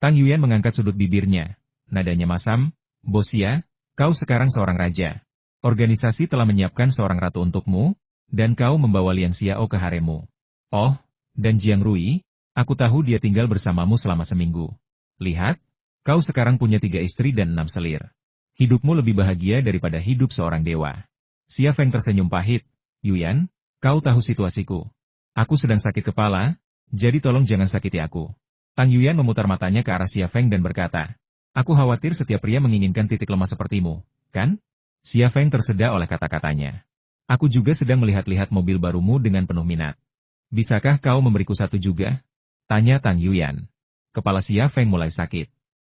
Tang Yuyan mengangkat sudut bibirnya, nadanya masam, Bos Xia, kau sekarang seorang raja. Organisasi telah menyiapkan seorang ratu untukmu, dan kau membawa Liang Xiao ke haremu. Oh, dan Jiang Rui, aku tahu dia tinggal bersamamu selama seminggu. Lihat, kau sekarang punya 3 istri dan 6 selir. Hidupmu lebih bahagia daripada hidup seorang dewa. Xia Feng tersenyum pahit. Yuyan, kau tahu situasiku. Aku sedang sakit kepala, jadi tolong jangan sakiti aku. Tang Yuyan memutar matanya ke arah Xia Feng dan berkata, aku khawatir setiap pria menginginkan titik lemah sepertimu, kan? Xia Feng tersedak oleh kata-katanya. Aku juga sedang melihat-lihat mobil barumu dengan penuh minat. Bisakah kau memberiku satu juga? Tanya Tang Yuyan. Kepala Xia Feng mulai sakit.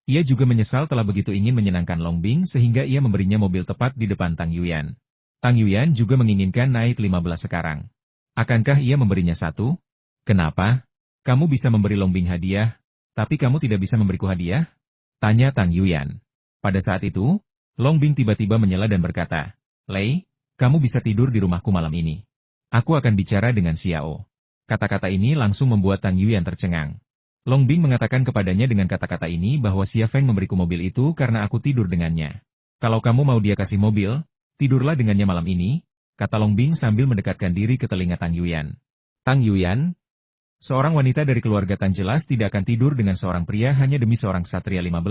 Ia juga menyesal telah begitu ingin menyenangkan Long Bing sehingga ia memberinya mobil tepat di depan Tang Yuyan. Tang Yuyan juga menginginkan naik 15 sekarang. Akankah ia memberinya satu? Kenapa? Kamu bisa memberi Long Bing hadiah, tapi kamu tidak bisa memberiku hadiah? Tanya Tang Yuyan. Pada saat itu, Long Bing tiba-tiba menyela dan berkata, Lei, kamu bisa tidur di rumahku malam ini. Aku akan bicara dengan Xiao. Kata-kata ini langsung membuat Tang Yuyan tercengang. Long Bing mengatakan kepadanya dengan kata-kata ini bahwa Xia Feng memberiku mobil itu karena aku tidur dengannya. Kalau kamu mau dia kasih mobil, tidurlah dengannya malam ini, kata Long Bing sambil mendekatkan diri ke telinga Tang Yuyan. Tang Yuyan, seorang wanita dari keluarga Tan jelas tidak akan tidur dengan seorang pria hanya demi seorang ksatria 15,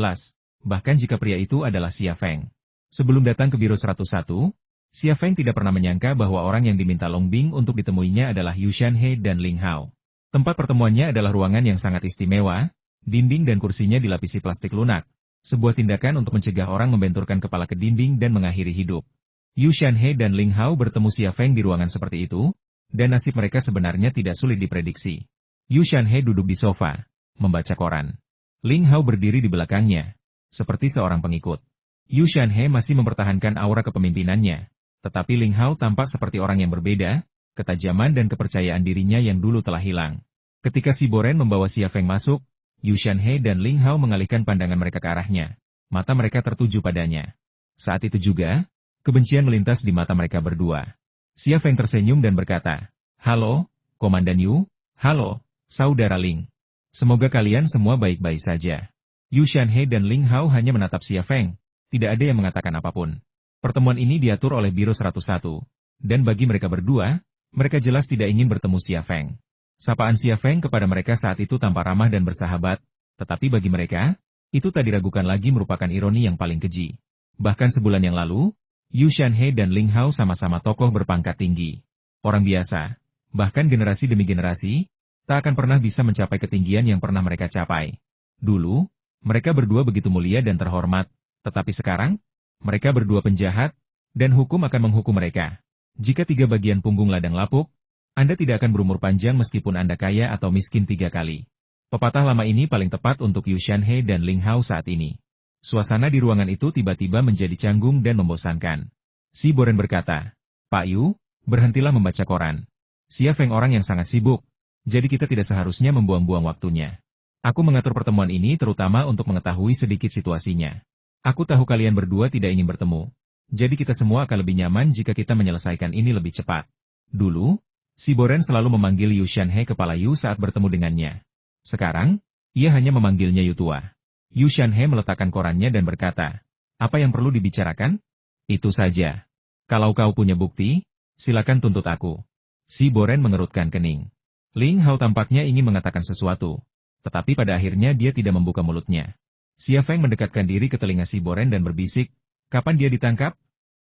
bahkan jika pria itu adalah Xia Feng. Sebelum datang ke Biro 101, Xia Feng tidak pernah menyangka bahwa orang yang diminta Long Bing untuk ditemuinya adalah Yu Shanhe dan Ling Hao. Tempat pertemuannya adalah ruangan yang sangat istimewa, dinding dan kursinya dilapisi plastik lunak, sebuah tindakan untuk mencegah orang membenturkan kepala ke dinding dan mengakhiri hidup. Yu Shanhe dan Ling Hao bertemu Xia Feng di ruangan seperti itu, dan nasib mereka sebenarnya tidak sulit diprediksi. Yu Shanhe duduk di sofa, membaca koran. Ling Hao berdiri di belakangnya, seperti seorang pengikut. Yu Shanhe masih mempertahankan aura kepemimpinannya, tetapi Ling Hao tampak seperti orang yang berbeda, ketajaman dan kepercayaan dirinya yang dulu telah hilang. Ketika si Boren membawa Xia Feng masuk, Yu Shanhe dan Ling Hao mengalihkan pandangan mereka ke arahnya. Mata mereka tertuju padanya. Saat itu juga, kebencian melintas di mata mereka berdua. Xia Feng tersenyum dan berkata, halo, Komandan Yu, halo, Saudara Ling. Semoga kalian semua baik-baik saja. Yu Shanhe dan Ling Hao hanya menatap Xia Feng, tidak ada yang mengatakan apapun. Pertemuan ini diatur oleh Biro 101, dan bagi mereka berdua, mereka jelas tidak ingin bertemu Xia Feng. Sapaan Xia Feng kepada mereka saat itu tampak ramah dan bersahabat, tetapi bagi mereka, itu tak diragukan lagi merupakan ironi yang paling keji. Bahkan sebulan yang lalu, Yu Shanhe dan Ling Hao sama-sama tokoh berpangkat tinggi. Orang biasa, bahkan generasi demi generasi, tak akan pernah bisa mencapai ketinggian yang pernah mereka capai. Dulu, mereka berdua begitu mulia dan terhormat, tetapi sekarang, mereka berdua penjahat, dan hukum akan menghukum mereka. Jika 3 bagian punggung ladang lapuk, Anda tidak akan berumur panjang meskipun Anda kaya atau miskin 3 kali. Pepatah lama ini paling tepat untuk Yu Shanhe dan Ling Hao saat ini. Suasana di ruangan itu tiba-tiba menjadi canggung dan membosankan. Si Boren berkata, Pak Yu, berhentilah membaca koran. Xia Feng orang yang sangat sibuk, jadi kita tidak seharusnya membuang-buang waktunya. Aku mengatur pertemuan ini terutama untuk mengetahui sedikit situasinya. Aku tahu kalian berdua tidak ingin bertemu, jadi kita semua akan lebih nyaman jika kita menyelesaikan ini lebih cepat. Dulu, si Boren selalu memanggil Yu Shanhe kepala Yu saat bertemu dengannya. Sekarang, ia hanya memanggilnya Yu tua. Yu Shanhe meletakkan korannya dan berkata, apa yang perlu dibicarakan? Itu saja. Kalau kau punya bukti, silakan tuntut aku. Si Boren mengerutkan kening. Ling Hao tampaknya ingin mengatakan sesuatu, tetapi pada akhirnya dia tidak membuka mulutnya. Xia Feng mendekatkan diri ke telinga si Boren dan berbisik, kapan dia ditangkap?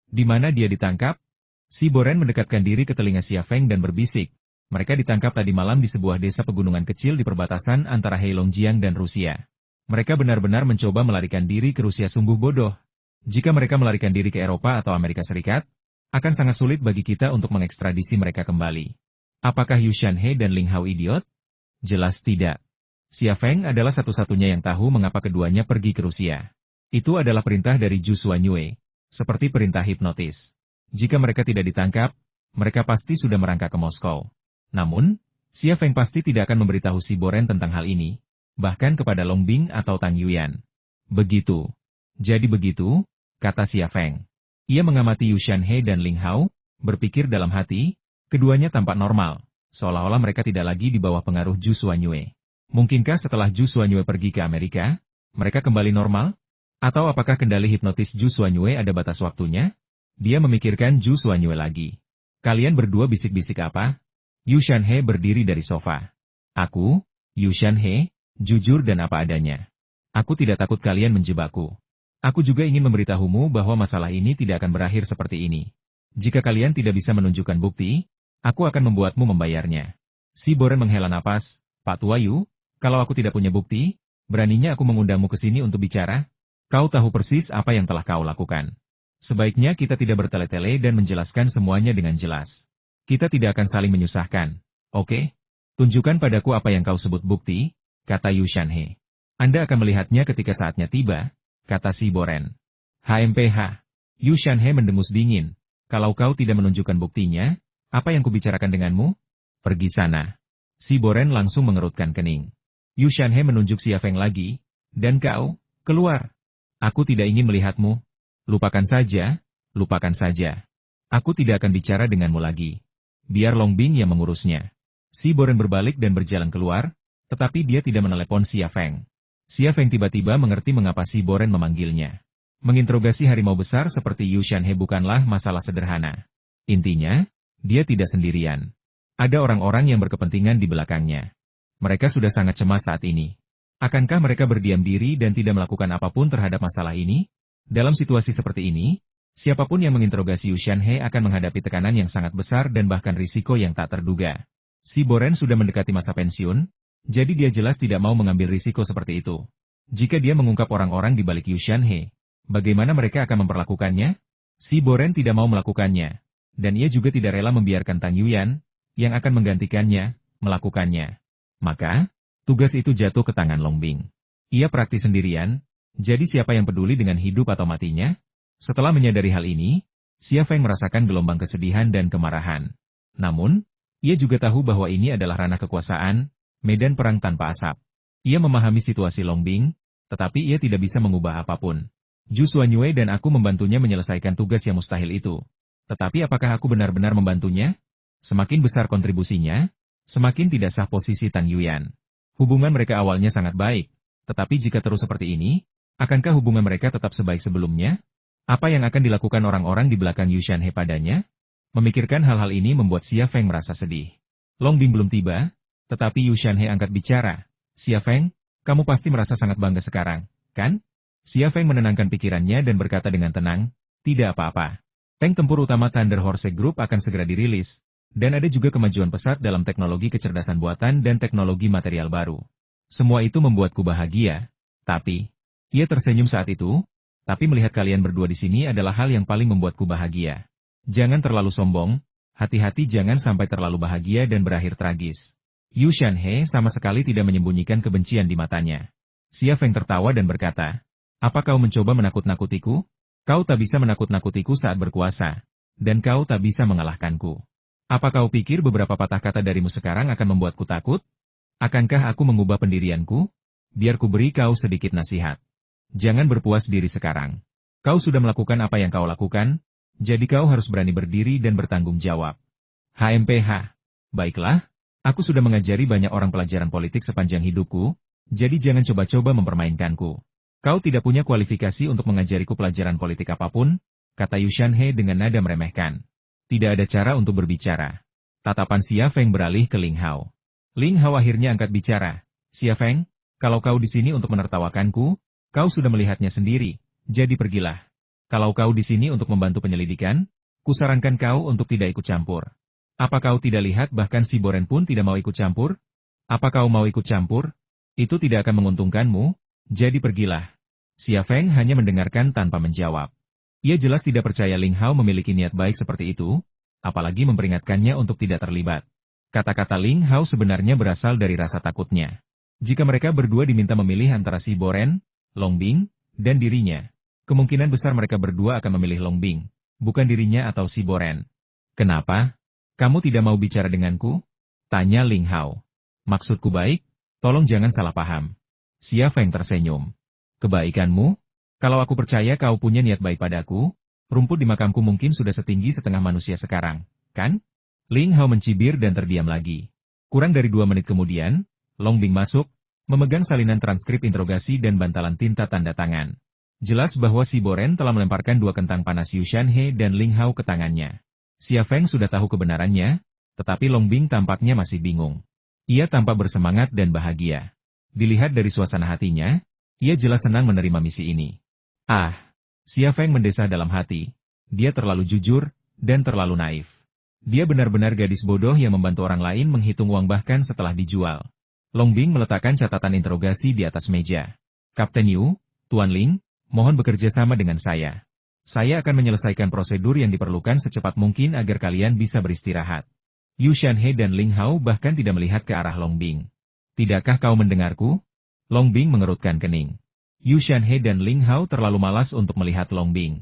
Di mana dia ditangkap? Si Boren mendekatkan diri ke telinga Xia Feng dan berbisik, mereka ditangkap tadi malam di sebuah desa pegunungan kecil di perbatasan antara Heilongjiang dan Rusia. Mereka benar-benar mencoba melarikan diri ke Rusia sungguh bodoh. Jika mereka melarikan diri ke Eropa atau Amerika Serikat, akan sangat sulit bagi kita untuk mengekstradisi mereka kembali. Apakah Yu Shanhe dan Ling Hao idiot? Jelas tidak. Xia Feng adalah satu-satunya yang tahu mengapa keduanya pergi ke Rusia. Itu adalah perintah dari Zhu Xuanyue, seperti perintah hipnotis. Jika mereka tidak ditangkap, mereka pasti sudah merangkak ke Moskow. Namun, Xia Feng pasti tidak akan memberitahu si Boren tentang hal ini, bahkan kepada Long Bing atau Tang Yuyan. Begitu. Jadi begitu, kata Xia Feng. Ia mengamati Yu Shanhe dan Ling Hao, berpikir dalam hati, keduanya tampak normal, seolah-olah mereka tidak lagi di bawah pengaruh Zhu Xuanyue. Mungkinkah setelah Zhu Xuanyue pergi ke Amerika, mereka kembali normal? Atau apakah kendali hipnotis Zhu Xuanyue ada batas waktunya? Dia memikirkan Zhu Xuanyue lagi. Kalian berdua bisik-bisik apa? Yu Shanhe berdiri dari sofa. Aku, Yu Shanhe, jujur dan apa adanya. Aku tidak takut kalian menjebakku. Aku juga ingin memberitahumu bahwa masalah ini tidak akan berakhir seperti ini. Jika kalian tidak bisa menunjukkan bukti, aku akan membuatmu membayarnya. Si Boren menghela napas, Pak Tuayu, kalau aku tidak punya bukti, beraninya aku mengundangmu ke sini untuk bicara? Kau tahu persis apa yang telah kau lakukan. Sebaiknya kita tidak bertele-tele dan menjelaskan semuanya dengan jelas. Kita tidak akan saling menyusahkan. Oke? Tunjukkan padaku apa yang kau sebut bukti, kata Yu Shanhe. Anda akan melihatnya ketika saatnya tiba, kata si Boren. HMPH. Yu Shanhe mendengus dingin. Kalau kau tidak menunjukkan buktinya, apa yang kubicarakan denganmu? Pergi sana. Si Boren langsung mengerutkan kening. Yu Shanhe menunjuk Xia Feng lagi. Dan kau, keluar. Aku tidak ingin melihatmu. Lupakan saja, lupakan saja. Aku tidak akan bicara denganmu lagi. Biar Long Bing yang mengurusnya. Si Boren berbalik dan berjalan keluar, tetapi dia tidak menelepon Xia Feng. Xia Feng tiba-tiba mengerti mengapa si Boren memanggilnya. Menginterogasi harimau besar seperti Yu Shanhe bukanlah masalah sederhana. Intinya, dia tidak sendirian. Ada orang-orang yang berkepentingan di belakangnya. Mereka sudah sangat cemas saat ini. Akankah mereka berdiam diri dan tidak melakukan apapun terhadap masalah ini? Dalam situasi seperti ini, siapapun yang menginterogasi Yu Shanhe akan menghadapi tekanan yang sangat besar dan bahkan risiko yang tak terduga. Si Boren sudah mendekati masa pensiun, jadi dia jelas tidak mau mengambil risiko seperti itu. Jika dia mengungkap orang-orang di balik Yu Shanhe, bagaimana mereka akan memperlakukannya? Si Boren tidak mau melakukannya, dan ia juga tidak rela membiarkan Tang Yuyan, yang akan menggantikannya, melakukannya. Maka, tugas itu jatuh ke tangan Long Bing. Ia praktis sendirian, jadi siapa yang peduli dengan hidup atau matinya? Setelah menyadari hal ini, Xia Feng merasakan gelombang kesedihan dan kemarahan. Namun, ia juga tahu bahwa ini adalah ranah kekuasaan, medan perang tanpa asap. Ia memahami situasi Long Bing, tetapi ia tidak bisa mengubah apapun. Zhu Xuanyue dan aku membantunya menyelesaikan tugas yang mustahil itu. Tetapi apakah aku benar-benar membantunya? Semakin besar kontribusinya, semakin tidak sah posisi Tang Yuyan. Hubungan mereka awalnya sangat baik, tetapi jika terus seperti ini, akankah hubungan mereka tetap sebaik sebelumnya? Apa yang akan dilakukan orang-orang di belakang Yu Shanhe padanya? Memikirkan hal-hal ini membuat Xia Feng merasa sedih. Long Bing belum tiba, tetapi Yu Shanhe angkat bicara. Xia Feng, kamu pasti merasa sangat bangga sekarang, kan? Xia Feng menenangkan pikirannya dan berkata dengan tenang, tidak apa-apa. Tank tempur utama Thunder Horse Group akan segera dirilis, dan ada juga kemajuan pesat dalam teknologi kecerdasan buatan dan teknologi material baru. Semua itu membuatku bahagia, tapi... Ia tersenyum saat itu, tapi melihat kalian berdua di sini adalah hal yang paling membuatku bahagia. Jangan terlalu sombong, hati-hati jangan sampai terlalu bahagia dan berakhir tragis. Yu Shanhe sama sekali tidak menyembunyikan kebencian di matanya. Xia Feng tertawa dan berkata, apa kau mencoba menakut-nakutiku? Kau tak bisa menakut-nakutiku saat berkuasa, dan kau tak bisa mengalahkanku. Apa kau pikir beberapa patah kata darimu sekarang akan membuatku takut? Akankah aku mengubah pendirianku? Biar ku beri kau sedikit nasihat. Jangan berpuas diri sekarang. Kau sudah melakukan apa yang kau lakukan, jadi kau harus berani berdiri dan bertanggung jawab. HMPH. Baiklah, aku sudah mengajari banyak orang pelajaran politik sepanjang hidupku, jadi jangan coba-coba mempermainkanku. Kau tidak punya kualifikasi untuk mengajariku pelajaran politik apapun, kata Yu Shanhe dengan nada meremehkan. Tidak ada cara untuk berbicara. Tatapan Xia Feng beralih ke Ling Hao. Ling Hao akhirnya angkat bicara. Xia Feng, kalau kau di sini untuk menertawakanku, kau sudah melihatnya sendiri, jadi pergilah. Kalau kau di sini untuk membantu penyelidikan, kusarankan kau untuk tidak ikut campur. Apa kau tidak lihat bahkan si Boren pun tidak mau ikut campur? Apa kau mau ikut campur? Itu tidak akan menguntungkanmu, jadi pergilah. Xia Feng hanya mendengarkan tanpa menjawab. Ia jelas tidak percaya Ling Hao memiliki niat baik seperti itu, apalagi memperingatkannya untuk tidak terlibat. Kata-kata Ling Hao sebenarnya berasal dari rasa takutnya. Jika mereka berdua diminta memilih antara si Boren, Long Bing, dan dirinya, kemungkinan besar mereka berdua akan memilih Long Bing, bukan dirinya atau si Boren. Kenapa? Kamu tidak mau bicara denganku? Tanya Ling Hao. Maksudku baik, tolong jangan salah paham. Xia Feng tersenyum. Kebaikanmu? Kalau aku percaya kau punya niat baik padaku, rumput di makamku mungkin sudah setinggi setengah manusia sekarang, kan? Ling Hao mencibir dan terdiam lagi. Kurang dari 2 menit kemudian, Long Bing masuk, memegang salinan transkrip interogasi dan bantalan tinta tanda tangan. Jelas bahwa si Boren telah melemparkan 2 kentang panas Yu Shanhe dan Ling Hao ke tangannya. Xia Feng sudah tahu kebenarannya, tetapi Long Bing tampaknya masih bingung. Ia tampak bersemangat dan bahagia. Dilihat dari suasana hatinya, ia jelas senang menerima misi ini. Ah, Xia Feng mendesah dalam hati. Dia terlalu jujur, dan terlalu naif. Dia benar-benar gadis bodoh yang membantu orang lain menghitung uang bahkan setelah dijual. Long Bing meletakkan catatan interogasi di atas meja. Kapten Yu, Tuan Ling, mohon bekerja sama dengan saya. Saya akan menyelesaikan prosedur yang diperlukan secepat mungkin agar kalian bisa beristirahat. Yu Shanhe dan Ling Hao bahkan tidak melihat ke arah Long Bing. Tidakkah kau mendengarku? Long Bing mengerutkan kening. Yu Shanhe dan Ling Hao terlalu malas untuk melihat Long Bing.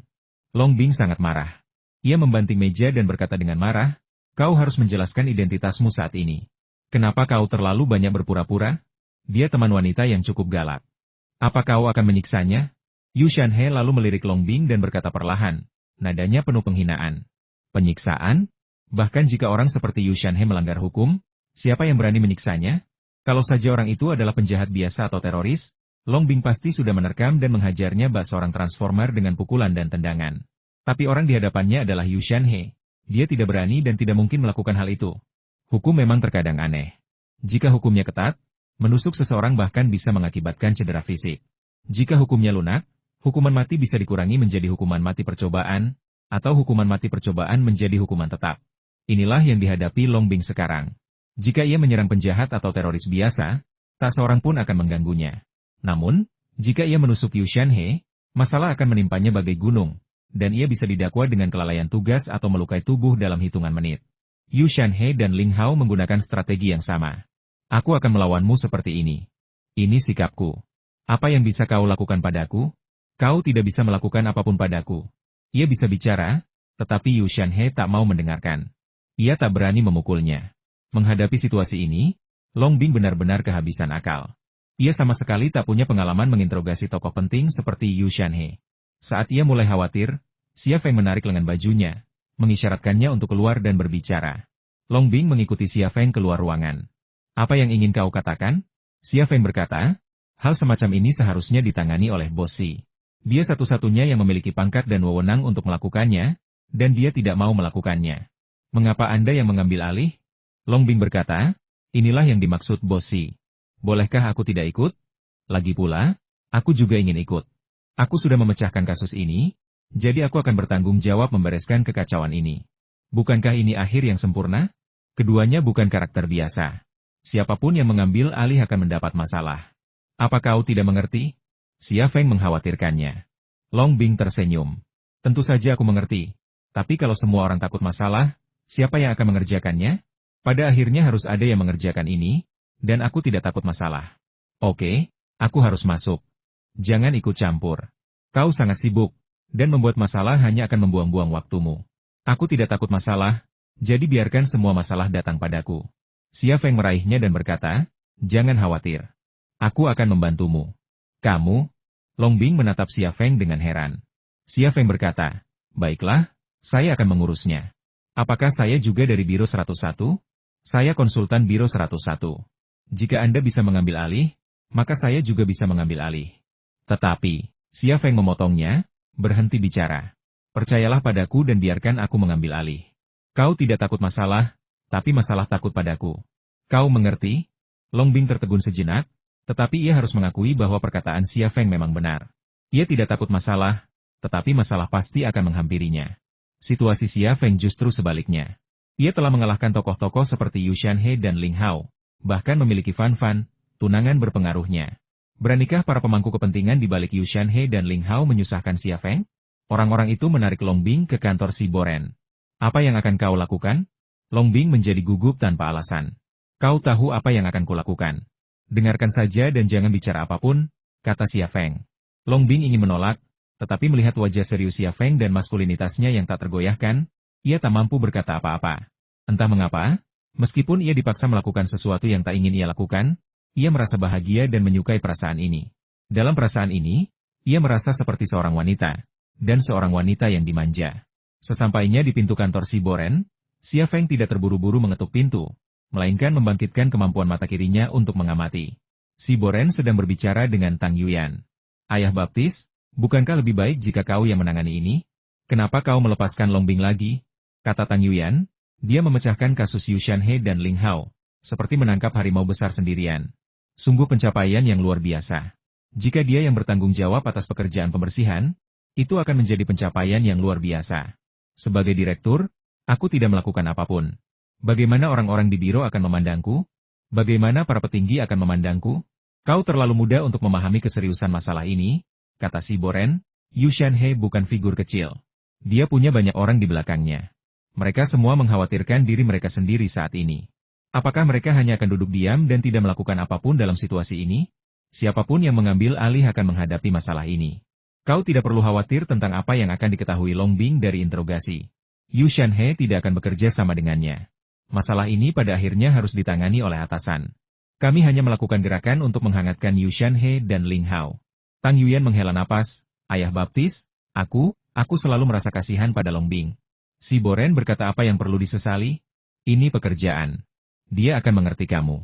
Long Bing sangat marah. Ia membanting meja dan berkata dengan marah, kau harus menjelaskan identitasmu saat ini. Kenapa kau terlalu banyak berpura-pura? Dia teman wanita yang cukup galak. Apa kau akan menyiksanya? Yu Shanhe lalu melirik Long Bing dan berkata perlahan, nadanya penuh penghinaan. Penyiksaan? Bahkan jika orang seperti Yu Shanhe melanggar hukum, siapa yang berani menyiksanya? Kalau saja orang itu adalah penjahat biasa atau teroris, Long Bing pasti sudah menerkam dan menghajarnya bak seorang transformer dengan pukulan dan tendangan. Tapi orang di hadapannya adalah Yu Shanhe. Dia tidak berani dan tidak mungkin melakukan hal itu. Hukum memang terkadang aneh. Jika hukumnya ketat, menusuk seseorang bahkan bisa mengakibatkan cedera fisik. Jika hukumnya lunak, hukuman mati bisa dikurangi menjadi hukuman mati percobaan, atau hukuman mati percobaan menjadi hukuman tetap. Inilah yang dihadapi Long Bing sekarang. Jika ia menyerang penjahat atau teroris biasa, tak seorang pun akan mengganggunya. Namun, jika ia menusuk Yu Shanhe, masalah akan menimpanya bagai gunung, dan ia bisa didakwa dengan kelalaian tugas atau melukai tubuh dalam hitungan menit. Yu Shanhe dan Ling Hao menggunakan strategi yang sama. Aku akan melawanmu seperti ini. Ini sikapku. Apa yang bisa kau lakukan padaku? Kau tidak bisa melakukan apapun padaku. Ia bisa bicara, tetapi Yu Shanhe tak mau mendengarkan. Ia tak berani memukulnya. Menghadapi situasi ini, Long Bing benar-benar kehabisan akal. Ia sama sekali tak punya pengalaman menginterogasi tokoh penting seperti Yu Shanhe. Saat ia mulai khawatir, Xia Feng menarik lengan bajunya, mengisyaratkannya untuk keluar dan berbicara. Long Bing mengikuti Xia Feng keluar ruangan. Apa yang ingin kau katakan? Xia Feng berkata, hal semacam ini seharusnya ditangani oleh Bos Si. Dia satu-satunya yang memiliki pangkat dan wewenang untuk melakukannya, dan dia tidak mau melakukannya. Mengapa Anda yang mengambil alih? Long Bing berkata, inilah yang dimaksud Bos Si. Bolehkah aku tidak ikut? Lagi pula, aku juga ingin ikut. Aku sudah memecahkan kasus ini, jadi aku akan bertanggung jawab membereskan kekacauan ini. Bukankah ini akhir yang sempurna? Keduanya bukan karakter biasa. Siapapun yang mengambil alih akan mendapat masalah. Apa kau tidak mengerti? Xia Feng mengkhawatirkannya. Long Bing tersenyum. Tentu saja aku mengerti. Tapi kalau semua orang takut masalah, siapa yang akan mengerjakannya? Pada akhirnya harus ada yang mengerjakan ini, dan aku tidak takut masalah. Oke, aku harus masuk. Jangan ikut campur. Kau sangat sibuk, dan membuat masalah hanya akan membuang-buang waktumu. Aku tidak takut masalah, jadi biarkan semua masalah datang padaku. Xia Feng meraihnya dan berkata, jangan khawatir. Aku akan membantumu. Kamu? Long Bing menatap Xia Feng dengan heran. Xia Feng berkata, baiklah, saya akan mengurusnya. Apakah saya juga dari Biro 101? Saya konsultan Biro 101. Jika Anda bisa mengambil alih, maka saya juga bisa mengambil alih. Tetapi, Xia Feng memotongnya, berhenti bicara. Percayalah padaku dan biarkan aku mengambil alih. Kau tidak takut masalah, tapi masalah takut padaku. Kau mengerti? Long Bing tertegun sejenak, tetapi ia harus mengakui bahwa perkataan Xia Feng memang benar. Ia tidak takut masalah, tetapi masalah pasti akan menghampirinya. Situasi Xia Feng justru sebaliknya. Ia telah mengalahkan tokoh-tokoh seperti Yu Shanhe dan Ling Hao, bahkan memiliki Fan Fan, tunangan berpengaruhnya. Beranikah para pemangku kepentingan di balik Yu Shanhe dan Ling Hao menyusahkan Xia Feng? Orang-orang itu menarik Long Bing ke kantor Si Boren. Apa yang akan kau lakukan? Long Bing menjadi gugup tanpa alasan. Kau tahu apa yang akan kulakukan. Dengarkan saja dan jangan bicara apapun, kata Xia Feng. Long Bing ingin menolak, tetapi melihat wajah serius Xia Feng dan maskulinitasnya yang tak tergoyahkan, ia tak mampu berkata apa-apa. Entah mengapa, meskipun ia dipaksa melakukan sesuatu yang tak ingin ia lakukan, ia merasa bahagia dan menyukai perasaan ini. Dalam perasaan ini, ia merasa seperti seorang wanita, dan seorang wanita yang dimanja. Sesampainya di pintu kantor Si Boren, Xia Feng tidak terburu-buru mengetuk pintu, melainkan membangkitkan kemampuan mata kirinya untuk mengamati. Si Boren sedang berbicara dengan Tang Yuyan. Ayah baptis, bukankah lebih baik jika kau yang menangani ini? Kenapa kau melepaskan Long Bing lagi? Kata Tang Yuyan, dia memecahkan kasus Yu Shanhe dan Ling Hao, seperti menangkap harimau besar sendirian. Sungguh pencapaian yang luar biasa. Jika dia yang bertanggung jawab atas pekerjaan pembersihan, itu akan menjadi pencapaian yang luar biasa. Sebagai direktur, aku tidak melakukan apapun. Bagaimana orang-orang di biro akan memandangku? Bagaimana para petinggi akan memandangku? Kau terlalu muda untuk memahami keseriusan masalah ini, kata si Boren. Yu Shanhe bukan figur kecil. Dia punya banyak orang di belakangnya. Mereka semua mengkhawatirkan diri mereka sendiri saat ini. Apakah mereka hanya akan duduk diam dan tidak melakukan apapun dalam situasi ini? Siapapun yang mengambil alih akan menghadapi masalah ini. Kau tidak perlu khawatir tentang apa yang akan diketahui Long Bing dari interogasi. Yu Shanhe tidak akan bekerja sama dengannya. Masalah ini pada akhirnya harus ditangani oleh atasan. Kami hanya melakukan gerakan untuk menghangatkan Yu Shanhe dan Ling Hao. Tang Yuyan menghela napas. Ayah baptis, aku selalu merasa kasihan pada Long Bing. Si Boren berkata apa yang perlu disesali? Ini pekerjaan. Dia akan mengerti kamu.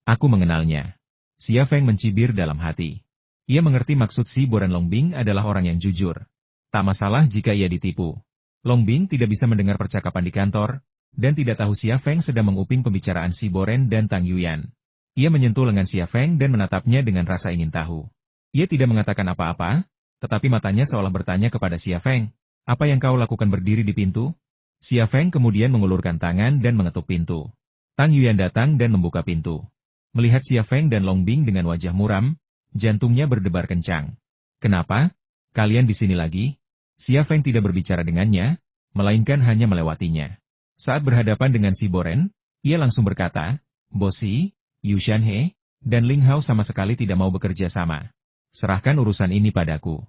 Aku mengenalnya. Xia Feng mencibir dalam hati. Ia mengerti maksud si Boren. Long Bing adalah orang yang jujur. Tak masalah jika ia ditipu. Long Bing tidak bisa mendengar percakapan di kantor, dan tidak tahu Xia Feng sedang menguping pembicaraan si Boren dan Tang Yuyan. Ia menyentuh lengan Xia Feng dan menatapnya dengan rasa ingin tahu. Ia tidak mengatakan apa-apa, tetapi matanya seolah bertanya kepada Xia Feng, apa yang kau lakukan berdiri di pintu? Xia Feng kemudian mengulurkan tangan dan mengetuk pintu. Tang Yuyan datang dan membuka pintu. Melihat Xia Feng dan Long Bing dengan wajah muram, jantungnya berdebar kencang. Kenapa? Kalian di sini lagi? Xia Feng tidak berbicara dengannya, melainkan hanya melewatinya. Saat berhadapan dengan si Boren, ia langsung berkata, Bosi, Yu Shanhe, dan Ling Hao sama sekali tidak mau bekerja sama. Serahkan urusan ini padaku.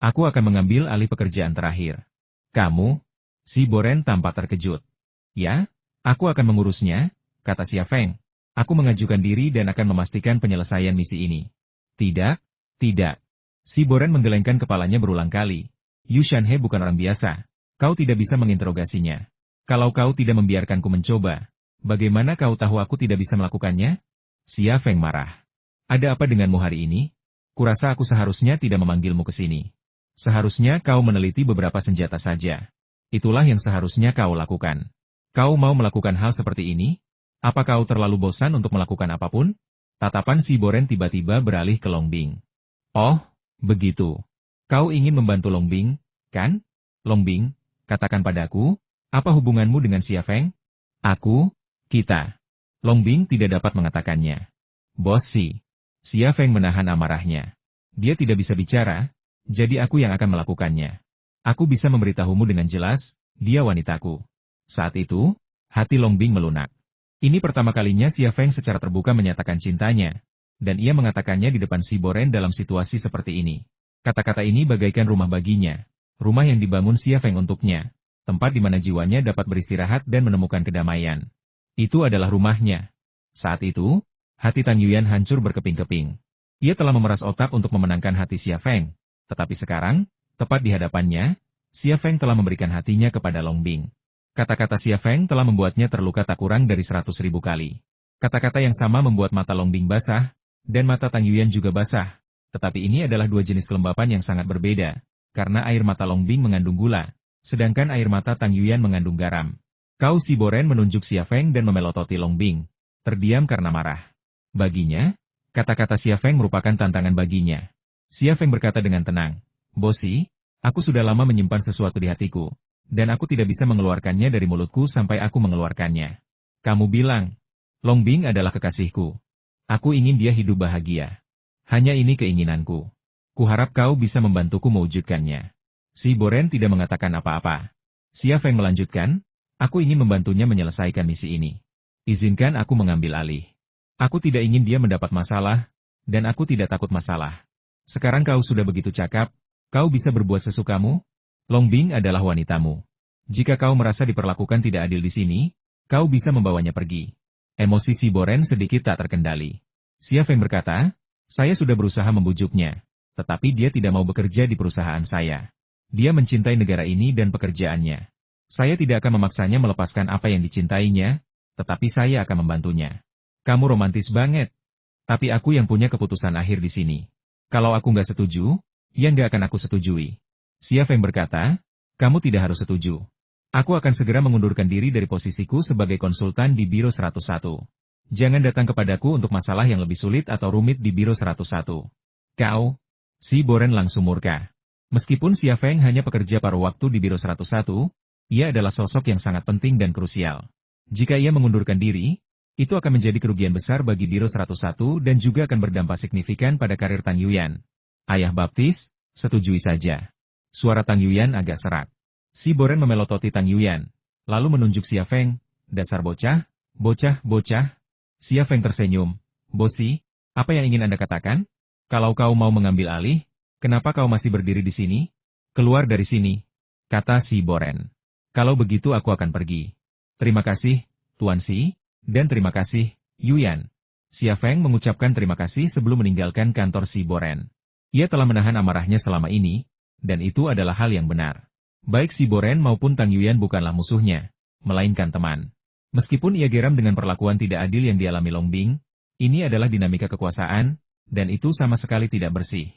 Aku akan mengambil alih pekerjaan terakhir. Kamu? Si Boren tampak terkejut. Ya, aku akan mengurusnya, kata Xia Feng. Aku mengajukan diri dan akan memastikan penyelesaian misi ini. Tidak, tidak. Si Boren menggelengkan kepalanya berulang kali. Yu Shanhe bukan orang biasa. Kau tidak bisa menginterogasinya. Kalau kau tidak membiarkanku mencoba, bagaimana kau tahu aku tidak bisa melakukannya? Xia Feng marah. Ada apa denganmu hari ini? Kurasa aku seharusnya tidak memanggilmu ke sini. Seharusnya kau meneliti beberapa senjata saja. Itulah yang seharusnya kau lakukan. Kau mau melakukan hal seperti ini? Apa kau terlalu bosan untuk melakukan apapun? Tatapan si Boren tiba-tiba beralih ke Long Bing. Oh, begitu. Kau ingin membantu Long Bing, kan? Long Bing, katakan padaku, apa hubunganmu dengan Xia Feng? Kita. Long Bing tidak dapat mengatakannya. Bosi. Xia Feng menahan amarahnya. Dia tidak bisa bicara, jadi aku yang akan melakukannya. Aku bisa memberitahumu dengan jelas, dia wanitaku. Saat itu, hati Long Bing melunak. Ini pertama kalinya Xia Feng secara terbuka menyatakan cintanya, dan ia mengatakannya di depan si Boren dalam situasi seperti ini. Kata-kata ini bagaikan rumah baginya, rumah yang dibangun Xia Feng untuknya, tempat di mana jiwanya dapat beristirahat dan menemukan kedamaian. Itu adalah rumahnya. Saat itu, hati Tang Yuyan hancur berkeping-keping. Ia telah memeras otak untuk memenangkan hati Xia Feng, tetapi sekarang, tepat di hadapannya, Xia Feng telah memberikan hatinya kepada Long Bing. Kata-kata Xia Feng telah membuatnya terluka tak kurang dari 100.000 kali. Kata-kata yang sama membuat mata Long Bing basah, dan mata Tang Yuyan juga basah. Tetapi ini adalah dua jenis kelembapan yang sangat berbeda, karena air mata Long Bing mengandung gula, sedangkan air mata Tang Yuyan mengandung garam. Kau si Boren menunjuk Xia Feng dan memelototi Long Bing, terdiam karena marah. Baginya, kata-kata Xia Feng merupakan tantangan baginya. Xia Feng berkata dengan tenang, Bosi, aku sudah lama menyimpan sesuatu di hatiku, dan aku tidak bisa mengeluarkannya dari mulutku sampai aku mengeluarkannya. Kamu bilang, Long Bing adalah kekasihku. Aku ingin dia hidup bahagia. Hanya ini keinginanku. Kuharap kau bisa membantuku mewujudkannya. Si Boren tidak mengatakan apa-apa. Xia Feng melanjutkan, aku ingin membantunya menyelesaikan misi ini. Izinkan aku mengambil alih. Aku tidak ingin dia mendapat masalah, dan aku tidak takut masalah. Sekarang kau sudah begitu cakap, kau bisa berbuat sesukamu? Long Bing adalah wanitamu. Jika kau merasa diperlakukan tidak adil di sini, kau bisa membawanya pergi. Emosi si Boren sedikit tak terkendali. Xia Feng berkata, saya sudah berusaha membujuknya, tetapi dia tidak mau bekerja di perusahaan saya. Dia mencintai negara ini dan pekerjaannya. Saya tidak akan memaksanya melepaskan apa yang dicintainya, tetapi saya akan membantunya. Kamu romantis banget. Tapi aku yang punya keputusan akhir di sini. Kalau aku nggak setuju, ya nggak akan aku setujui. Xia Feng berkata, kamu tidak harus setuju. Aku akan segera mengundurkan diri dari posisiku sebagai konsultan di Biro 101. Jangan datang kepadaku untuk masalah yang lebih sulit atau rumit di Biro 101. Kau, si Boren langsung murka. Meskipun Xia Feng hanya pekerja paruh waktu di Biro 101, Ia adalah sosok yang sangat penting dan krusial. Jika ia mengundurkan diri, itu akan menjadi kerugian besar bagi Biro 101 dan juga akan berdampak signifikan pada karir Tang Yuyan. Ayah baptis, setujui saja. Suara Tang Yuyan agak serak. Si Boren memelototi Tang Yuyan, lalu menunjuk Xia Feng, dasar bocah, bocah. Xia Feng tersenyum. Bosi, apa yang ingin Anda katakan? Kalau kau mau mengambil alih, kenapa kau masih berdiri di sini? Keluar dari sini, kata si Boren. Kalau begitu aku akan pergi. Terima kasih, Tuan Si, dan terima kasih, Yuyan. Xia Feng mengucapkan terima kasih sebelum meninggalkan kantor si Boren. Ia telah menahan amarahnya selama ini, dan itu adalah hal yang benar. Baik si Boren maupun Tang Yuyan bukanlah musuhnya, melainkan teman. Meskipun ia geram dengan perlakuan tidak adil yang dialami Longbing, ini adalah dinamika kekuasaan, dan itu sama sekali tidak bersih.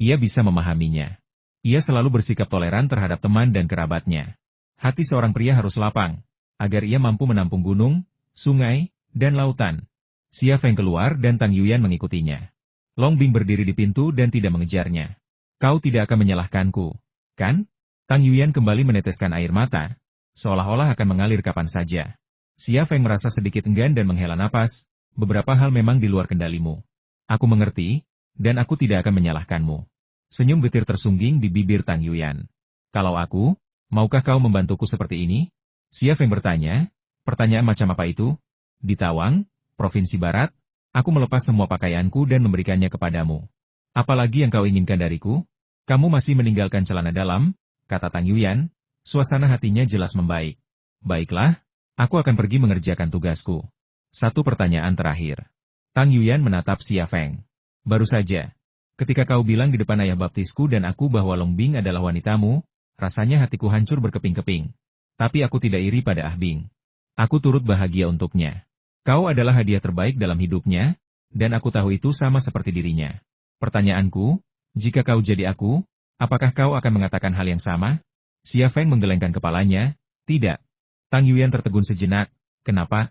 Ia bisa memahaminya. Ia selalu bersikap toleran terhadap teman dan kerabatnya. Hati seorang pria harus lapang, agar ia mampu menampung gunung, sungai, dan lautan. Xia Feng keluar dan Tang Yuyan mengikutinya. Longbing berdiri di pintu dan tidak mengejarnya. Kau tidak akan menyalahkanku, kan? Tang Yuyan kembali meneteskan air mata, seolah-olah akan mengalir kapan saja. Xia Feng merasa sedikit enggan dan menghela napas, beberapa hal memang di luar kendalimu. Aku mengerti, dan aku tidak akan menyalahkanmu. Senyum getir tersungging di bibir Tang Yuyan. Kalau aku, maukah kau membantuku seperti ini? Xia Feng bertanya, pertanyaan macam apa itu? Di Tawang, Provinsi Barat, aku melepas semua pakaianku dan memberikannya kepadamu. Apalagi yang kau inginkan dariku? Kamu masih meninggalkan celana dalam, kata Tang Yuyan, suasana hatinya jelas membaik. Baiklah, aku akan pergi mengerjakan tugasku. Satu pertanyaan terakhir. Tang Yuyan menatap Xia Feng. Baru saja, ketika kau bilang di depan ayah baptisku dan aku bahwa Longbing adalah wanitamu, rasanya hatiku hancur berkeping-keping. Tapi aku tidak iri pada Ah Bing. Aku turut bahagia untuknya. Kau adalah hadiah terbaik dalam hidupnya, dan aku tahu itu sama seperti dirinya. Pertanyaanku, jika kau jadi aku, apakah kau akan mengatakan hal yang sama? Xia Feng menggelengkan kepalanya, tidak. Tang Yuyan tertegun sejenak, kenapa?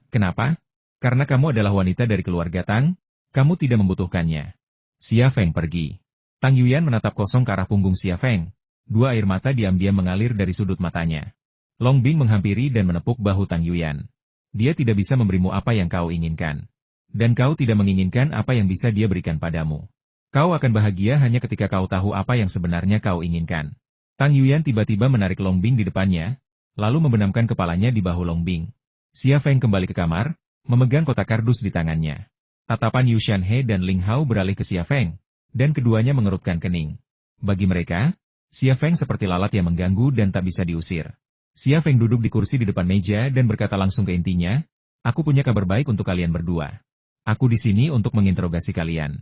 Karena kamu adalah wanita dari keluarga Tang, kamu tidak membutuhkannya. Xia Feng pergi. Tang Yuyan menatap kosong ke arah punggung Xia Feng. Dua air mata diam-diam mengalir dari sudut matanya. Longbing menghampiri dan menepuk bahu Tang Yuyan. Dia tidak bisa memberimu apa yang kau inginkan. Dan kau tidak menginginkan apa yang bisa dia berikan padamu. Kau akan bahagia hanya ketika kau tahu apa yang sebenarnya kau inginkan. Tang Yuyan tiba-tiba menarik Longbing di depannya, lalu membenamkan kepalanya di bahu Longbing. Xia Feng kembali ke kamar, memegang kotak kardus di tangannya. Tatapan Yu Shanhe dan Ling Hao beralih ke Xia Feng, dan keduanya mengerutkan kening. Bagi mereka, Xia Feng seperti lalat yang mengganggu dan tak bisa diusir. Xia Feng duduk di kursi di depan meja dan berkata langsung ke intinya, aku punya kabar baik untuk kalian berdua. Aku di sini untuk menginterogasi kalian.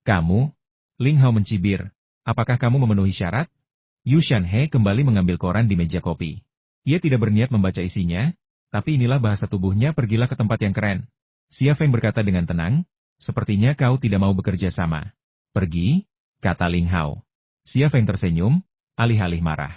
Kamu? Ling Hao mencibir, apakah kamu memenuhi syarat? Yu Shanhe kembali mengambil koran di meja kopi. Ia tidak berniat membaca isinya, tapi inilah bahasa tubuhnya, pergilah ke tempat yang keren. Xia Feng berkata dengan tenang, sepertinya kau tidak mau bekerja sama. Pergi, kata Ling Hao. Xia Feng tersenyum, alih-alih marah.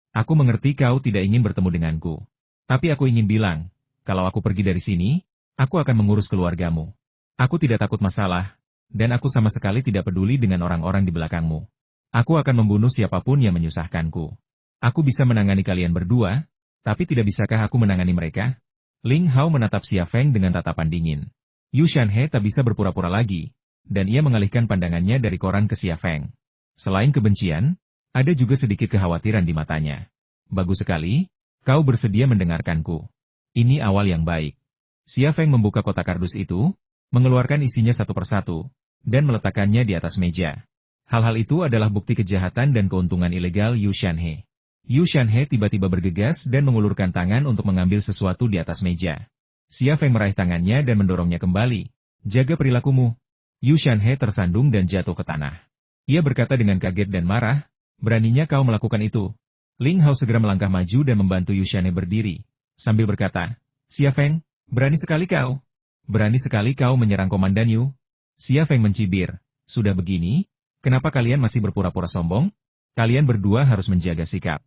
Aku mengerti kau tidak ingin bertemu denganku. Tapi aku ingin bilang, kalau aku pergi dari sini, aku akan mengurus keluargamu. Aku tidak takut masalah, dan aku sama sekali tidak peduli dengan orang-orang di belakangmu. Aku akan membunuh siapapun yang menyusahkanku. Aku bisa menangani kalian berdua, tapi tidak bisakah aku menangani mereka? Ling Hao menatap Xia Feng dengan tatapan dingin. Yu Shanhe tak bisa berpura-pura lagi, dan ia mengalihkan pandangannya dari koran ke Xia Feng. Selain kebencian, ada juga sedikit kekhawatiran di matanya. Bagus sekali, kau bersedia mendengarkanku. Ini awal yang baik. Xia Feng membuka kotak kardus itu, mengeluarkan isinya satu persatu, dan meletakkannya di atas meja. Hal-hal itu adalah bukti kejahatan dan keuntungan ilegal Yu Shanhe. Yu Shanhe tiba-tiba bergegas dan mengulurkan tangan untuk mengambil sesuatu di atas meja. Xia Feng meraih tangannya dan mendorongnya kembali. Jaga perilakumu. Yu Shanhe tersandung dan jatuh ke tanah. Ia berkata dengan kaget dan marah, beraninya kau melakukan itu. Ling Hao segera melangkah maju dan membantu Yu Shanhe berdiri, sambil berkata, Xia Feng, berani sekali kau. Berani sekali kau menyerang Komandan Yu. Xia Feng mencibir, sudah begini, kenapa kalian masih berpura-pura sombong? Kalian berdua harus menjaga sikap.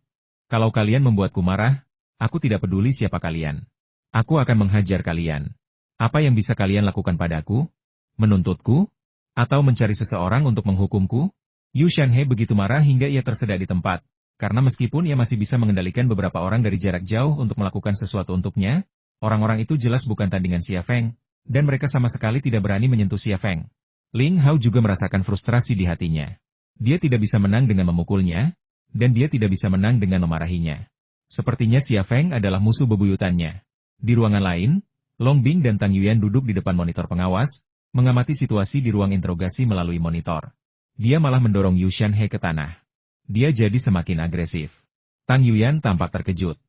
Kalau kalian membuatku marah, aku tidak peduli siapa kalian. Aku akan menghajar kalian. Apa yang bisa kalian lakukan padaku? Menuntutku? Atau mencari seseorang untuk menghukumku? Yu Shanhe begitu marah hingga ia tersedak di tempat, Karena meskipun ia masih bisa mengendalikan beberapa orang dari jarak jauh untuk melakukan sesuatu untuknya, orang-orang itu jelas bukan tandingan Xia Feng, dan mereka sama sekali tidak berani menyentuh Xia Feng. Ling Hao juga merasakan frustrasi di hatinya. Dia tidak bisa menang dengan memukulnya, dan dia tidak bisa menang dengan memarahinya. Sepertinya Xia Feng adalah musuh bebuyutannya. Di ruangan lain, Long Bing dan Tang Yuyan duduk di depan monitor pengawas, mengamati situasi di ruang interogasi melalui monitor. Dia malah mendorong Yu Shanhe ke tanah. Dia jadi semakin agresif. Tang Yuyan tampak terkejut.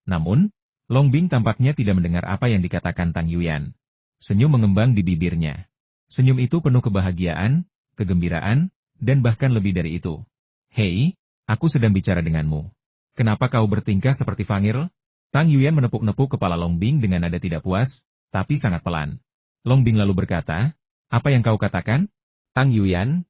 Namun, Long Bing tampaknya tidak mendengar apa yang dikatakan Tang Yuyan. Senyum mengembang di bibirnya. Senyum itu penuh kebahagiaan, kegembiraan, dan bahkan lebih dari itu. Hei, aku sedang bicara denganmu. Kenapa kau bertingkah seperti Fangirl? Tang Yuyan menepuk-nepuk kepala Long Bing dengan nada tidak puas, tapi sangat pelan. Long Bing lalu berkata, apa yang kau katakan? Tang Yuyan?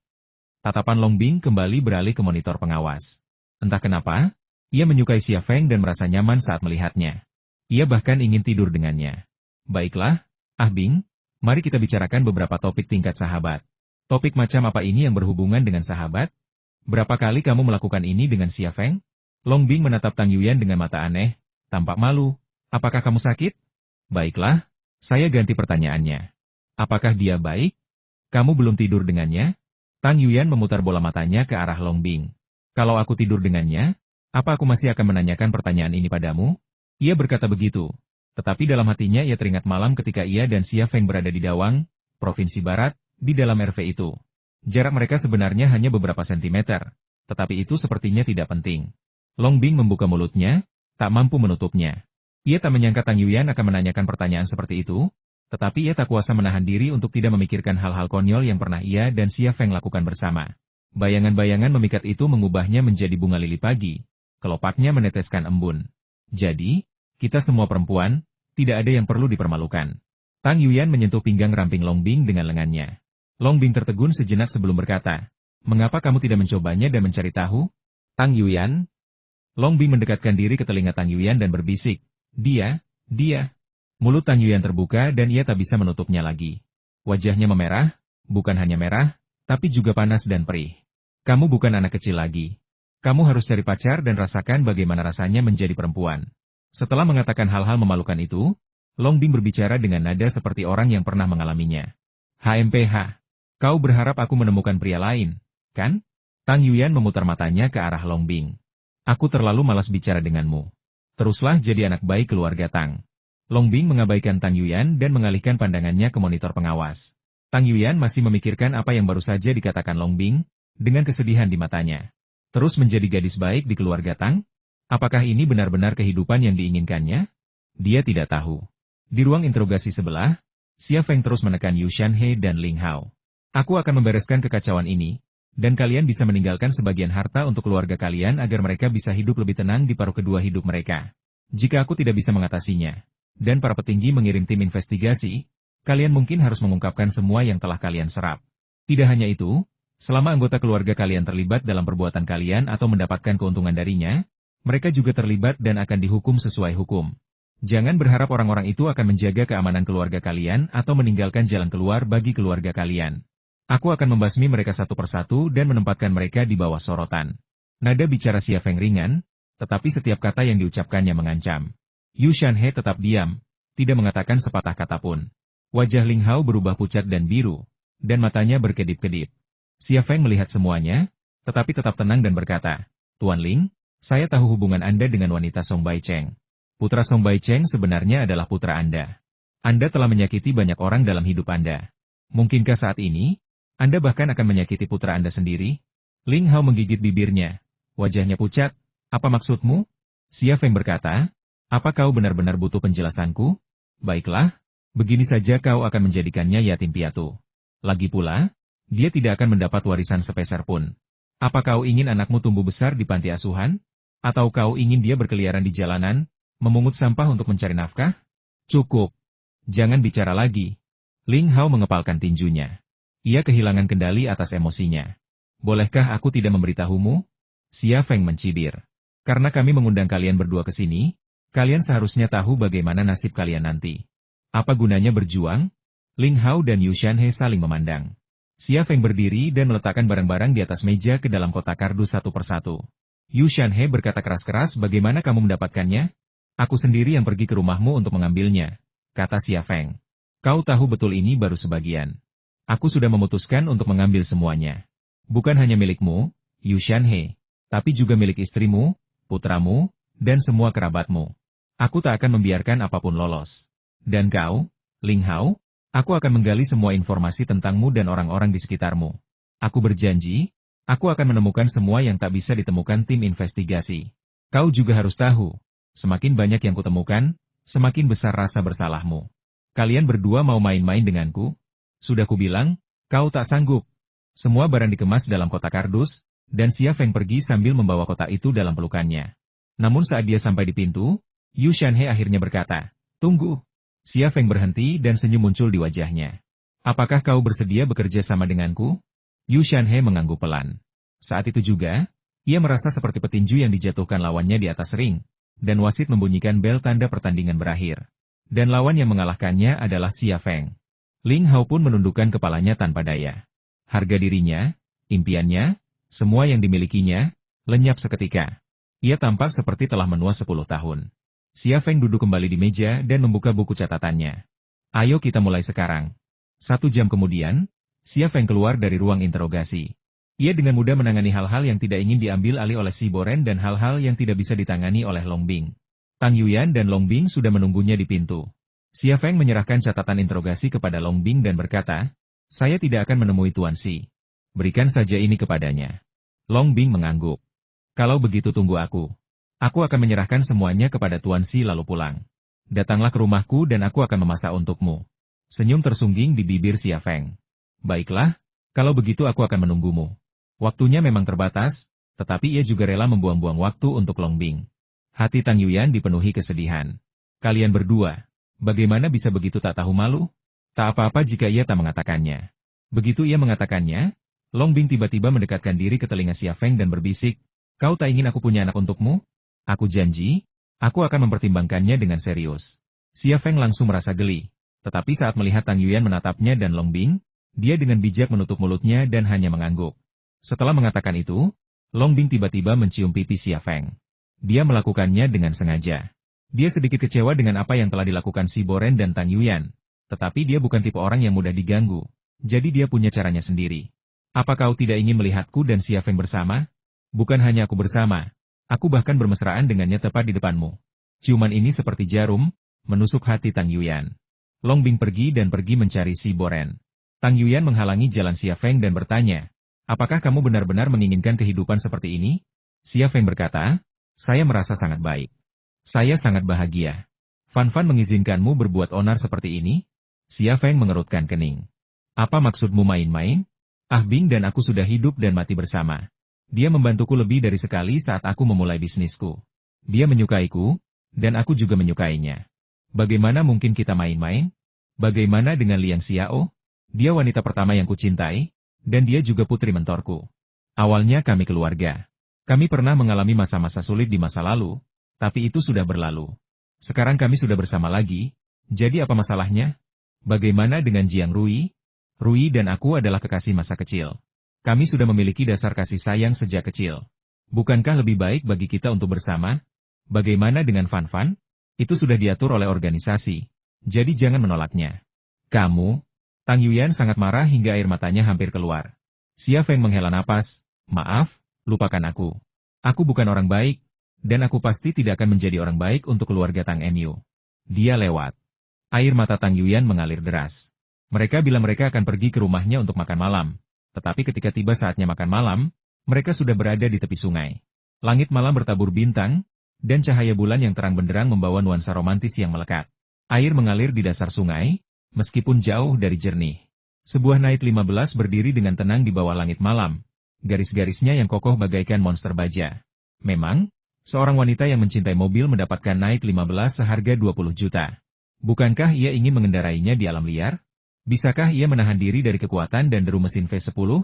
Tatapan Long Bing kembali beralih ke monitor pengawas. Entah kenapa, ia menyukai Xia Feng dan merasa nyaman saat melihatnya. Ia bahkan ingin tidur dengannya. Baiklah, Bing, mari kita bicarakan beberapa topik tingkat sahabat. Topik macam apa ini yang berhubungan dengan sahabat? Berapa kali kamu melakukan ini dengan Xia Feng? Long Bing menatap Tang Yuyan dengan mata aneh, tampak malu. Apakah kamu sakit? Baiklah, saya ganti pertanyaannya. Apakah dia baik? Kamu belum tidur dengannya? Tang Yuyan memutar bola matanya ke arah Long Bing. Kalau aku tidur dengannya, apa aku masih akan menanyakan pertanyaan ini padamu? Ia berkata begitu. Tetapi dalam hatinya ia teringat malam ketika ia dan Xia Feng berada di Dawang, Provinsi Barat, di dalam RV itu. Jarak mereka sebenarnya hanya beberapa sentimeter, tetapi itu sepertinya tidak penting. Long Bing membuka mulutnya, tak mampu menutupnya. Ia tak menyangka Tang Yuyan akan menanyakan pertanyaan seperti itu, tetapi ia tak kuasa menahan diri untuk tidak memikirkan hal-hal konyol yang pernah ia dan Xia Feng lakukan bersama. Bayangan-bayangan memikat itu mengubahnya menjadi bunga lili pagi. Kelopaknya meneteskan embun. Jadi, kita semua perempuan, tidak ada yang perlu dipermalukan. Tang Yuyan menyentuh pinggang ramping Long Bing dengan lengannya. Long Bing tertegun sejenak sebelum berkata, mengapa kamu tidak mencobanya dan mencari tahu? Tang Yuyan? Long Bing mendekatkan diri ke telinga Tang Yuyan dan berbisik, dia. Mulut Tang Yuyan terbuka dan ia tak bisa menutupnya lagi. Wajahnya memerah, bukan hanya merah, tapi juga panas dan perih. Kamu bukan anak kecil lagi. Kamu harus cari pacar dan rasakan bagaimana rasanya menjadi perempuan. Setelah mengatakan hal-hal memalukan itu, Long Bing berbicara dengan nada seperti orang yang pernah mengalaminya. HMPH. Kau berharap aku menemukan pria lain, kan? Tang Yuyan memutar matanya ke arah Long Bing. Aku terlalu malas bicara denganmu. Teruslah jadi anak baik keluarga Tang. Long Bing mengabaikan Tang Yuyan dan mengalihkan pandangannya ke monitor pengawas. Tang Yuyan masih memikirkan apa yang baru saja dikatakan Long Bing, dengan kesedihan di matanya. Terus menjadi gadis baik di keluarga Tang? Apakah ini benar-benar kehidupan yang diinginkannya? Dia tidak tahu. Di ruang interogasi sebelah, Xia Feng terus menekan Yu Shanhe dan Ling Hao. Aku akan membereskan kekacauan ini, dan kalian bisa meninggalkan sebagian harta untuk keluarga kalian agar mereka bisa hidup lebih tenang di paruh kedua hidup mereka. Jika aku tidak bisa mengatasinya, dan para petinggi mengirim tim investigasi, kalian mungkin harus mengungkapkan semua yang telah kalian serap. Tidak hanya itu, selama anggota keluarga kalian terlibat dalam perbuatan kalian atau mendapatkan keuntungan darinya, mereka juga terlibat dan akan dihukum sesuai hukum. Jangan berharap orang-orang itu akan menjaga keamanan keluarga kalian atau meninggalkan jalan keluar bagi keluarga kalian. Aku akan membasmi mereka satu persatu dan menempatkan mereka di bawah sorotan. Nada bicara Xia Feng ringan, tetapi setiap kata yang diucapkannya mengancam. Yu Shanhe tetap diam, tidak mengatakan sepatah kata pun. Wajah Ling Hao berubah pucat dan biru, dan matanya berkedip-kedip. Xia Feng melihat semuanya, tetapi tetap tenang dan berkata, Tuan Ling, saya tahu hubungan Anda dengan wanita Song Bai Cheng. Putra Song Bai Cheng sebenarnya adalah putra Anda. Anda telah menyakiti banyak orang dalam hidup Anda. Mungkinkah saat ini, Anda bahkan akan menyakiti putra Anda sendiri? Ling Hao menggigit bibirnya. Wajahnya pucat. Apa maksudmu? Xia Feng berkata, apa kau benar-benar butuh penjelasanku? Baiklah, begini saja kau akan menjadikannya yatim piatu. Lagi pula, dia tidak akan mendapat warisan sepeser pun. Apa kau ingin anakmu tumbuh besar di panti asuhan? Atau kau ingin dia berkeliaran di jalanan, memungut sampah untuk mencari nafkah? Cukup. Jangan bicara lagi. Ling Hao mengepalkan tinjunya. Ia kehilangan kendali atas emosinya. Bolehkah aku tidak memberitahumu? Xia Feng mencibir. Karena kami mengundang kalian berdua ke sini, kalian seharusnya tahu bagaimana nasib kalian nanti. Apa gunanya berjuang? Ling Hao dan Yu Shanhe saling memandang. Xia Feng berdiri dan meletakkan barang-barang di atas meja ke dalam kotak kardus satu persatu. Yu Shanhe berkata keras-keras, bagaimana kamu mendapatkannya? Aku sendiri yang pergi ke rumahmu untuk mengambilnya, kata Xia Feng. Kau tahu betul ini baru sebagian. Aku sudah memutuskan untuk mengambil semuanya. Bukan hanya milikmu, Yu Shanhe, tapi juga milik istrimu, putramu, dan semua kerabatmu. Aku tak akan membiarkan apapun lolos. Dan kau, Ling Hao, aku akan menggali semua informasi tentangmu dan orang-orang di sekitarmu. Aku berjanji, aku akan menemukan semua yang tak bisa ditemukan tim investigasi. Kau juga harus tahu, semakin banyak yang kutemukan, semakin besar rasa bersalahmu. Kalian berdua mau main-main denganku? Sudah kubilang, kau tak sanggup. Semua barang dikemas dalam kotak kardus, dan Xia Feng pergi sambil membawa kotak itu dalam pelukannya. Namun saat dia sampai di pintu, Yu Shanhe akhirnya berkata, tunggu. Xia Feng berhenti dan senyum muncul di wajahnya. Apakah kau bersedia bekerja sama denganku? Yu Shanhe mengangguk pelan. Saat itu juga, ia merasa seperti petinju yang dijatuhkan lawannya di atas ring, dan wasit membunyikan bel tanda pertandingan berakhir. Dan lawan yang mengalahkannya adalah Xia Feng. Ling Hao pun menundukkan kepalanya tanpa daya. Harga dirinya, impiannya, semua yang dimilikinya, lenyap seketika. Ia tampak seperti telah menua 10 tahun. Xia Feng duduk kembali di meja dan membuka buku catatannya. Ayo kita mulai sekarang. 1 jam kemudian, Xia Feng keluar dari ruang interogasi. Ia dengan mudah menangani hal-hal yang tidak ingin diambil alih oleh Si Boren dan hal-hal yang tidak bisa ditangani oleh Long Bing. Tang Yuyan dan Long Bing sudah menunggunya di pintu. Xia Feng menyerahkan catatan interogasi kepada Long Bing dan berkata, saya tidak akan menemui Tuan Si. Berikan saja ini kepadanya. Long Bing mengangguk. Kalau begitu tunggu aku. Aku akan menyerahkan semuanya kepada Tuan Si lalu pulang. Datanglah ke rumahku dan aku akan memasak untukmu. Senyum tersungging di bibir Xia Feng. Baiklah, kalau begitu aku akan menunggumu. Waktunya memang terbatas, tetapi ia juga rela membuang-buang waktu untuk Long Bing. Hati Tang Yuyan dipenuhi kesedihan. Kalian berdua, bagaimana bisa begitu tak tahu malu? Tak apa-apa jika ia tak mengatakannya. Begitu ia mengatakannya, Long Bing tiba-tiba mendekatkan diri ke telinga Xia Feng dan berbisik, kau tak ingin aku punya anak untukmu? Aku janji, aku akan mempertimbangkannya dengan serius. Xia Feng langsung merasa geli, tetapi saat melihat Tang Yuyan menatapnya dan Long Bing, dia dengan bijak menutup mulutnya dan hanya mengangguk. Setelah mengatakan itu, Long Bing tiba-tiba mencium pipi Xia Feng. Dia melakukannya dengan sengaja. Dia sedikit kecewa dengan apa yang telah dilakukan Si Boren dan Tang Yuyan, tetapi dia bukan tipe orang yang mudah diganggu, jadi dia punya caranya sendiri. Apa kau tidak ingin melihatku dan Xia Feng bersama? Bukan hanya aku bersama. Aku bahkan bermesraan dengannya tepat di depanmu. Ciuman ini seperti jarum, menusuk hati Tang Yuyan. Long Bing pergi dan pergi mencari Si Boren. Tang Yuyan menghalangi jalan Xia Feng dan bertanya, apakah kamu benar-benar menginginkan kehidupan seperti ini? Xia Feng berkata, saya merasa sangat baik. Saya sangat bahagia. Fan Fan mengizinkanmu berbuat onar seperti ini? Xia Feng mengerutkan kening. Apa maksudmu main-main? Ah Bing dan aku sudah hidup dan mati bersama. Dia membantuku lebih dari sekali saat aku memulai bisnisku. Dia menyukaiku, dan aku juga menyukainya. Bagaimana mungkin kita main-main? Bagaimana dengan Liang Xiao? Dia wanita pertama yang kucintai, dan dia juga putri mentorku. Awalnya kami keluarga. Kami pernah mengalami masa-masa sulit di masa lalu, tapi itu sudah berlalu. Sekarang kami sudah bersama lagi, jadi apa masalahnya? Bagaimana dengan Jiang Rui? Rui dan aku adalah kekasih masa kecil. Kami sudah memiliki dasar kasih sayang sejak kecil. Bukankah lebih baik bagi kita untuk bersama? Bagaimana dengan Fan Fan? Itu sudah diatur oleh organisasi, jadi jangan menolaknya. Kamu? Tang Yuyan sangat marah hingga air matanya hampir keluar. Xia Feng menghela napas, maaf, lupakan aku. Aku bukan orang baik, dan aku pasti tidak akan menjadi orang baik untuk keluarga Tang Enyu. Dia lewat. Air mata Tang Yuyan mengalir deras. Mereka bilang mereka akan pergi ke rumahnya untuk makan malam. Tetapi ketika tiba saatnya makan malam, mereka sudah berada di tepi sungai. Langit malam bertabur bintang, dan cahaya bulan yang terang benderang membawa nuansa romantis yang melekat. Air mengalir di dasar sungai, meskipun jauh dari jernih. Sebuah Night 15 berdiri dengan tenang di bawah langit malam. Garis-garisnya yang kokoh bagaikan monster baja. Memang, seorang wanita yang mencintai mobil mendapatkan Night 15 seharga 20 juta. Bukankah ia ingin mengendarainya di alam liar? Bisakah ia menahan diri dari kekuatan dan deru mesin V10?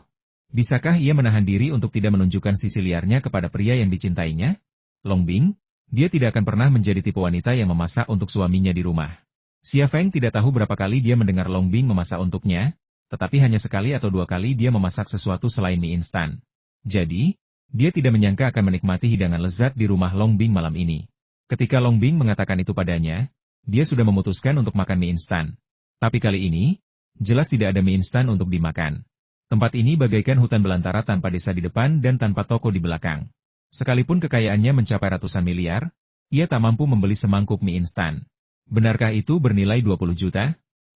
Bisakah ia menahan diri untuk tidak menunjukkan sisi liarnya kepada pria yang dicintainya? Long Bing, dia tidak akan pernah menjadi tipe wanita yang memasak untuk suaminya di rumah. Xia Feng tidak tahu berapa kali dia mendengar Long Bing memasak untuknya, tetapi hanya sekali atau 2 kali dia memasak sesuatu selain mie instan. Jadi, Dia tidak menyangka akan menikmati hidangan lezat di rumah Long Bing malam ini. Ketika Long Bing mengatakan itu padanya, dia sudah memutuskan untuk makan mie instan. Tapi kali ini, jelas tidak ada mie instan untuk dimakan. Tempat ini bagaikan hutan belantara tanpa desa di depan dan tanpa toko di belakang. Sekalipun kekayaannya mencapai ratusan miliar, ia tak mampu membeli semangkuk mie instan. Benarkah itu bernilai 20 juta?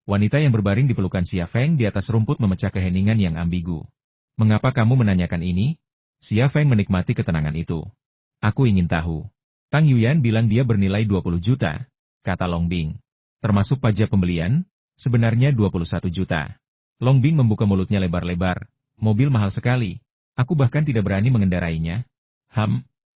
Wanita yang berbaring di pelukan Xia Feng di atas rumput memecah keheningan yang ambigu. Mengapa kamu menanyakan ini? Xia Feng menikmati ketenangan itu. Aku ingin tahu. Tang Yuyan bilang dia bernilai 20 juta, kata Long Bing. Termasuk pajak pembelian, sebenarnya 21 juta. Long Bing membuka mulutnya lebar-lebar. Mobil mahal sekali. Aku bahkan tidak berani mengendarainya.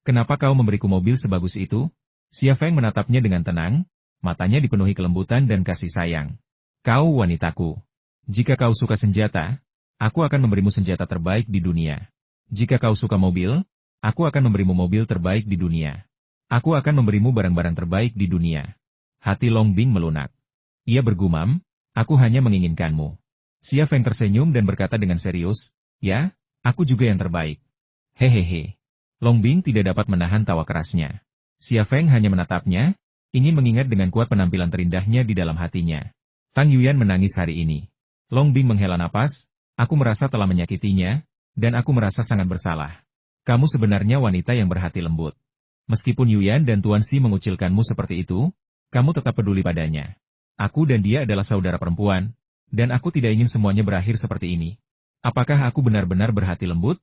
Kenapa kau memberiku mobil sebagus itu? Xia Feng menatapnya dengan tenang, matanya dipenuhi kelembutan dan kasih sayang. Kau wanitaku. Jika kau suka senjata, aku akan memberimu senjata terbaik di dunia. Jika kau suka mobil, aku akan memberimu mobil terbaik di dunia. Aku akan memberimu barang-barang terbaik di dunia. Hati Long Bing melunak. Ia bergumam, aku hanya menginginkanmu. Xia Feng tersenyum dan berkata dengan serius, ya, aku juga yang terbaik. Hehehe. Long Bing tidak dapat menahan tawa kerasnya. Xia Feng hanya menatapnya, ingin mengingat dengan kuat penampilan terindahnya di dalam hatinya. Tang Yuyan menangis hari ini. Long Bing menghela napas, aku merasa telah menyakitinya, dan aku merasa sangat bersalah. Kamu sebenarnya wanita yang berhati lembut. Meskipun Yuyan dan Tuan Si mengucilkanmu seperti itu, kamu tetap peduli padanya. Aku dan dia adalah saudara perempuan, dan aku tidak ingin semuanya berakhir seperti ini. Apakah aku benar-benar berhati lembut?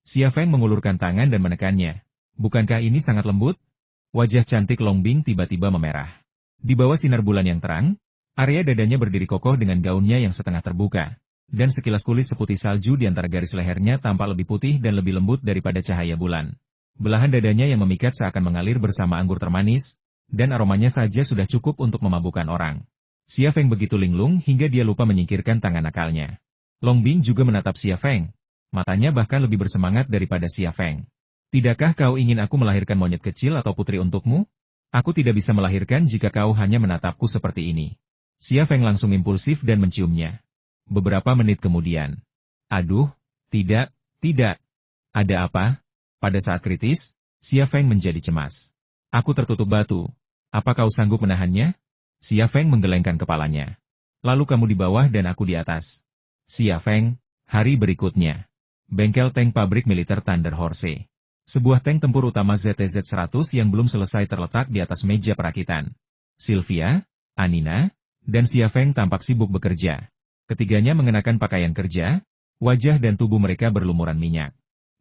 Xia Feng mengulurkan tangan dan menekannya. Bukankah ini sangat lembut? Wajah cantik Long Bing tiba-tiba memerah. Di bawah sinar bulan yang terang, area dadanya berdiri kokoh dengan gaunnya yang setengah terbuka. Dan sekilas kulit seputih salju di antara garis lehernya tampak lebih putih dan lebih lembut daripada cahaya bulan. Belahan dadanya yang memikat seakan mengalir bersama anggur termanis, dan aromanya saja sudah cukup untuk memabukkan orang. Xia Feng begitu linglung hingga dia lupa menyingkirkan tangan nakalnya. Long Bing juga menatap Xia Feng. Matanya bahkan lebih bersemangat daripada Xia Feng. Tidakkah kau ingin aku melahirkan monyet kecil atau putri untukmu? Aku tidak bisa melahirkan jika kau hanya menatapku seperti ini. Xia Feng langsung impulsif dan menciumnya. Beberapa menit kemudian. Aduh, tidak. Ada apa? Pada saat kritis, Xia Feng menjadi cemas. Aku tertutup batu. Apa kau sanggup menahannya? Xia Feng menggelengkan kepalanya. Lalu kamu di bawah dan aku di atas. Xia Feng, hari berikutnya. Bengkel tank pabrik militer Thunder Horse. Sebuah tank tempur utama ZTZ-100 yang belum selesai terletak di atas meja perakitan. Sylvia, Anina, dan Xia Feng tampak sibuk bekerja. Ketiganya mengenakan pakaian kerja, wajah dan tubuh mereka berlumuran minyak.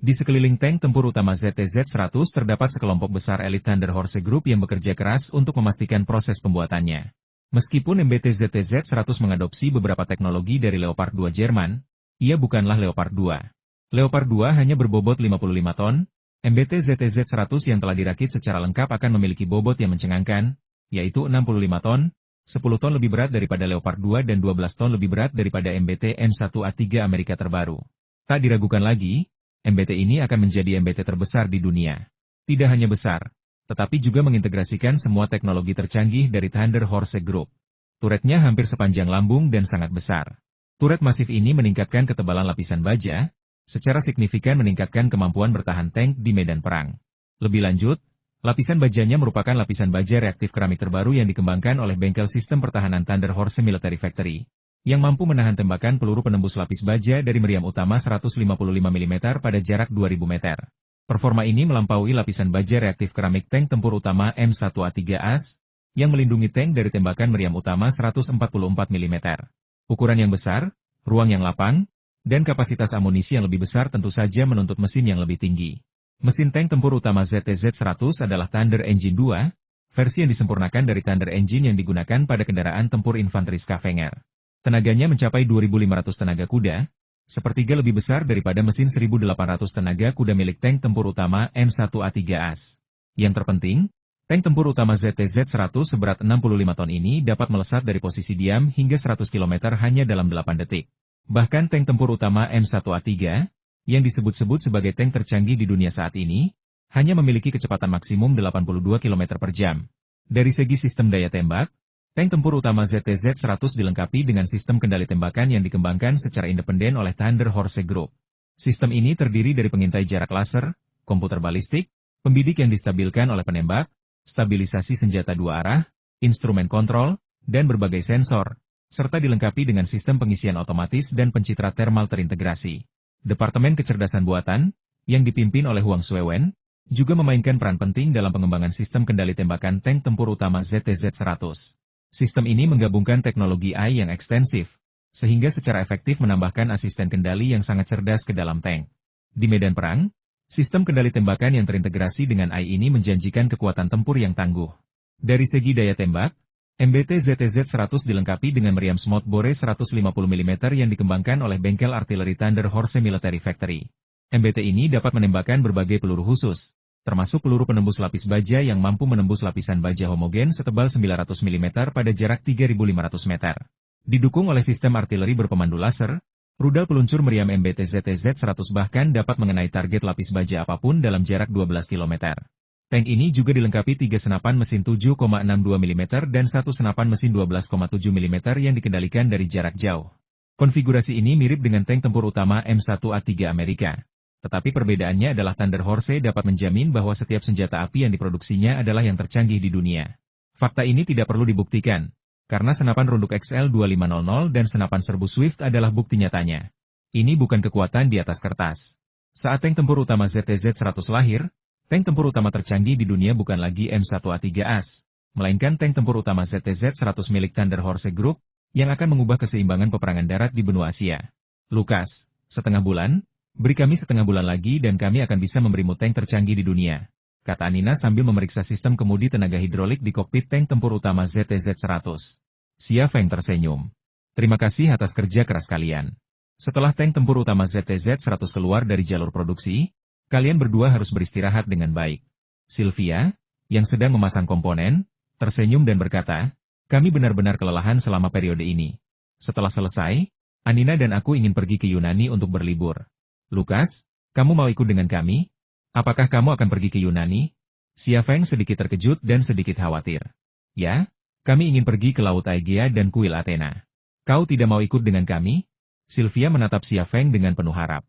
Di sekeliling tank tempur utama ZTZ-100 terdapat sekelompok besar elit Thunder Horse Group yang bekerja keras untuk memastikan proses pembuatannya. Meskipun MBT ZTZ-100 mengadopsi beberapa teknologi dari Leopard 2 Jerman, ia bukanlah Leopard 2. Leopard 2 hanya berbobot 55 ton, MBT ZTZ-100 yang telah dirakit secara lengkap akan memiliki bobot yang mencengangkan, yaitu 65 ton, 10 ton lebih berat daripada Leopard 2 dan 12 ton lebih berat daripada MBT M1A3 Amerika terbaru. Tak diragukan lagi, MBT ini akan menjadi MBT terbesar di dunia. Tidak hanya besar, tetapi juga mengintegrasikan semua teknologi tercanggih dari Thunder Horse Group. Turretnya hampir sepanjang lambung dan sangat besar. Turret masif ini meningkatkan ketebalan lapisan baja, secara signifikan meningkatkan kemampuan bertahan tank di medan perang. Lebih lanjut, lapisan bajanya merupakan lapisan baja reaktif keramik terbaru yang dikembangkan oleh bengkel sistem pertahanan Thunder Horse Military Factory, yang mampu menahan tembakan peluru penembus lapis baja dari meriam utama 155 mm pada jarak 2000 meter. Performa ini melampaui lapisan baja reaktif keramik tank tempur utama M1A3AS, yang melindungi tank dari tembakan meriam utama 144 mm. Ukuran yang besar, ruang yang lapang, dan kapasitas amunisi yang lebih besar tentu saja menuntut mesin yang lebih tinggi. Mesin tank tempur utama ZTZ-100 adalah Thunder Engine 2, versi yang disempurnakan dari Thunder Engine yang digunakan pada kendaraan tempur infanteri Scavenger. Tenaganya mencapai 2.500 tenaga kuda, sepertiga lebih besar daripada mesin 1.800 tenaga kuda milik tank tempur utama M1A3AS. Yang terpenting, tank tempur utama ZTZ-100 seberat 65 ton ini dapat melesat dari posisi diam hingga 100 km hanya dalam 8 detik. Bahkan tank tempur utama M1A3, yang disebut-sebut sebagai tank tercanggih di dunia saat ini, hanya memiliki kecepatan maksimum 82 km per jam. Dari segi sistem daya tembak, tank tempur utama ZTZ-100 dilengkapi dengan sistem kendali tembakan yang dikembangkan secara independen oleh Thunder Horse Group. Sistem ini terdiri dari pengintai jarak laser, komputer balistik, pembidik yang distabilkan oleh penembak, stabilisasi senjata dua arah, instrumen kontrol, dan berbagai sensor, serta dilengkapi dengan sistem pengisian otomatis dan pencitra thermal terintegrasi. Departemen Kecerdasan Buatan, yang dipimpin oleh Huang Shuiwen, juga memainkan peran penting dalam pengembangan sistem kendali tembakan tank tempur utama ZTZ-100. Sistem ini menggabungkan teknologi AI yang ekstensif, sehingga secara efektif menambahkan asisten kendali yang sangat cerdas ke dalam tank. Di medan perang, sistem kendali tembakan yang terintegrasi dengan AI ini menjanjikan kekuatan tempur yang tangguh. Dari segi daya tembak, MBT ZTZ-100 dilengkapi dengan meriam smoothbore 150 mm yang dikembangkan oleh bengkel artileri Thunder Horse Military Factory. MBT ini dapat menembakkan berbagai peluru khusus, termasuk peluru penembus lapis baja yang mampu menembus lapisan baja homogen setebal 900 mm pada jarak 3.500 meter. Didukung oleh sistem artileri berpemandu laser, rudal peluncur meriam MBT ZTZ-100 bahkan dapat mengenai target lapis baja apapun dalam jarak 12 km. Tank ini juga dilengkapi 3 senapan mesin 7,62 mm dan 1 senapan mesin 12,7 mm yang dikendalikan dari jarak jauh. Konfigurasi ini mirip dengan tank tempur utama M1A3 Amerika. Tetapi perbedaannya adalah Thunder Horse dapat menjamin bahwa setiap senjata api yang diproduksinya adalah yang tercanggih di dunia. Fakta ini tidak perlu dibuktikan, karena senapan runduk XL2500 dan senapan serbu Swift adalah bukti nyatanya. Ini bukan kekuatan di atas kertas. Saat tank tempur utama ZTZ-100 lahir, tank tempur utama tercanggih di dunia bukan lagi M1A3AS, melainkan tank tempur utama ZTZ-100 milik Thunder Horse Group, yang akan mengubah keseimbangan peperangan darat di benua Asia. Lukas, setengah bulan, beri kami setengah bulan lagi dan kami akan bisa memberimu tank tercanggih di dunia, kata Anina sambil memeriksa sistem kemudi tenaga hidrolik di kokpit tank tempur utama ZTZ-100. Xia Feng tersenyum. Terima kasih atas kerja keras kalian. Setelah tank tempur utama ZTZ-100 keluar dari jalur produksi, kalian berdua harus beristirahat dengan baik. Sylvia, yang sedang memasang komponen, tersenyum dan berkata, kami benar-benar kelelahan selama periode ini. Setelah selesai, Anina dan aku ingin pergi ke Yunani untuk berlibur. Lukas, kamu mau ikut dengan kami? Apakah kamu akan pergi ke Yunani? Xia Feng sedikit terkejut dan sedikit khawatir. Ya, kami ingin pergi ke Laut Aegea dan kuil Athena. Kau tidak mau ikut dengan kami? Sylvia menatap Xia Feng dengan penuh harap.